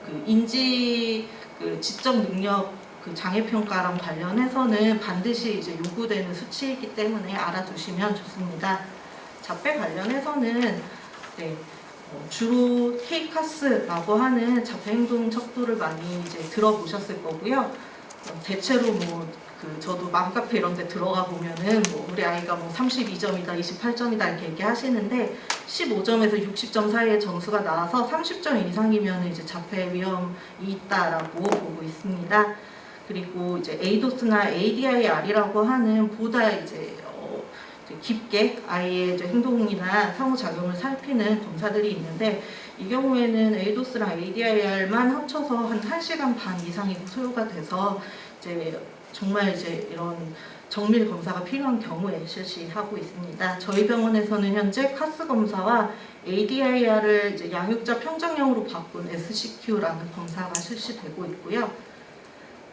Speaker 7: 그 인지 그 지적 능력 그 장애 평가랑 관련해서는 반드시 이제 요구되는 수치이기 때문에 알아두시면 좋습니다. 자폐 관련해서는 네, 주로 K카스라고 하는 자폐 행동 척도를 많이 이제 들어보셨을 거고요. 대체로 뭐 그 저도 맘카페 이런 데 들어가 보면은 뭐 우리 아이가 뭐 32점이다, 28점이다 이렇게 얘기하시는데 15점에서 60점 사이의 점수가 나와서 30점 이상이면 이제 자폐 위험이 있다라고 보고 있습니다. 그리고 이제 에이도스나 ADIR이라고 하는 보다 이제 깊게 아이의 이제 행동이나 상호작용을 살피는 검사들이 있는데, 이 경우에는 에이도스랑 ADIR만 합쳐서 한 1시간 반 이상이 소요가 돼서 이제 정말 이제 이런 정밀 검사가 필요한 경우에 실시하고 있습니다. 저희 병원에서는 현재 카스 검사와 ADIR을 이제 양육자 평정형으로 바꾼 SCQ라는 검사가 실시되고 있고요.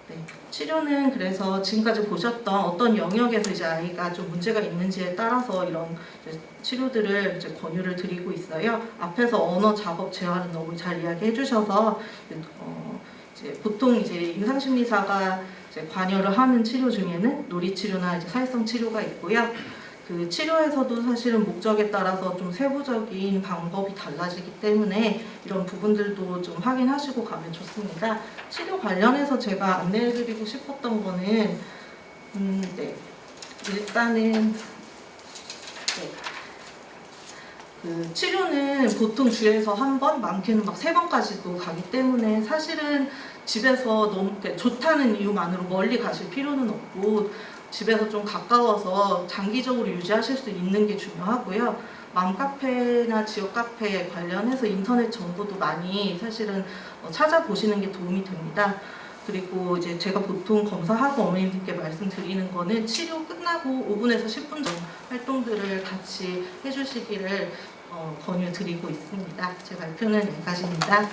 Speaker 7: 네, 치료는 그래서 지금까지 보셨던 어떤 영역에서 이제 아이가 좀 문제가 있는지에 따라서 이런 이제 치료들을 이제 권유를 드리고 있어요. 앞에서 언어 작업 재활은 너무 잘 이야기해 주셔서 이제 보통 이제 임상심리사가 이제 관여를 하는 치료 중에는 놀이치료나 이제 사회성 치료가 있고요. 그 치료에서도 사실은 목적에 따라서 좀 세부적인 방법이 달라지기 때문에 이런 부분들도 좀 확인하시고 가면 좋습니다. 치료 관련해서 제가 안내해드리고 싶었던 거는 네, 일단은
Speaker 4: 네.
Speaker 7: 그 치료는 보통 주에서 한 번, 많게는 막 3번까지도 가기 때문에 사실은 집에서 너무 좋다는 이유만으로 멀리 가실 필요는 없고 집에서 좀 가까워서 장기적으로 유지하실 수 있는 게 중요하고요. 맘카페나 지역 카페 관련해서 인터넷 정보도 많이 사실은 찾아보시는 게 도움이 됩니다. 그리고 이제 제가 보통 검사하고 어머님들께 말씀드리는 거는 치료 끝나고 5분에서 10분 정도 활동들을 같이 해주시기를 권유드리고 있습니다. 제 발표는 여기까지입니다.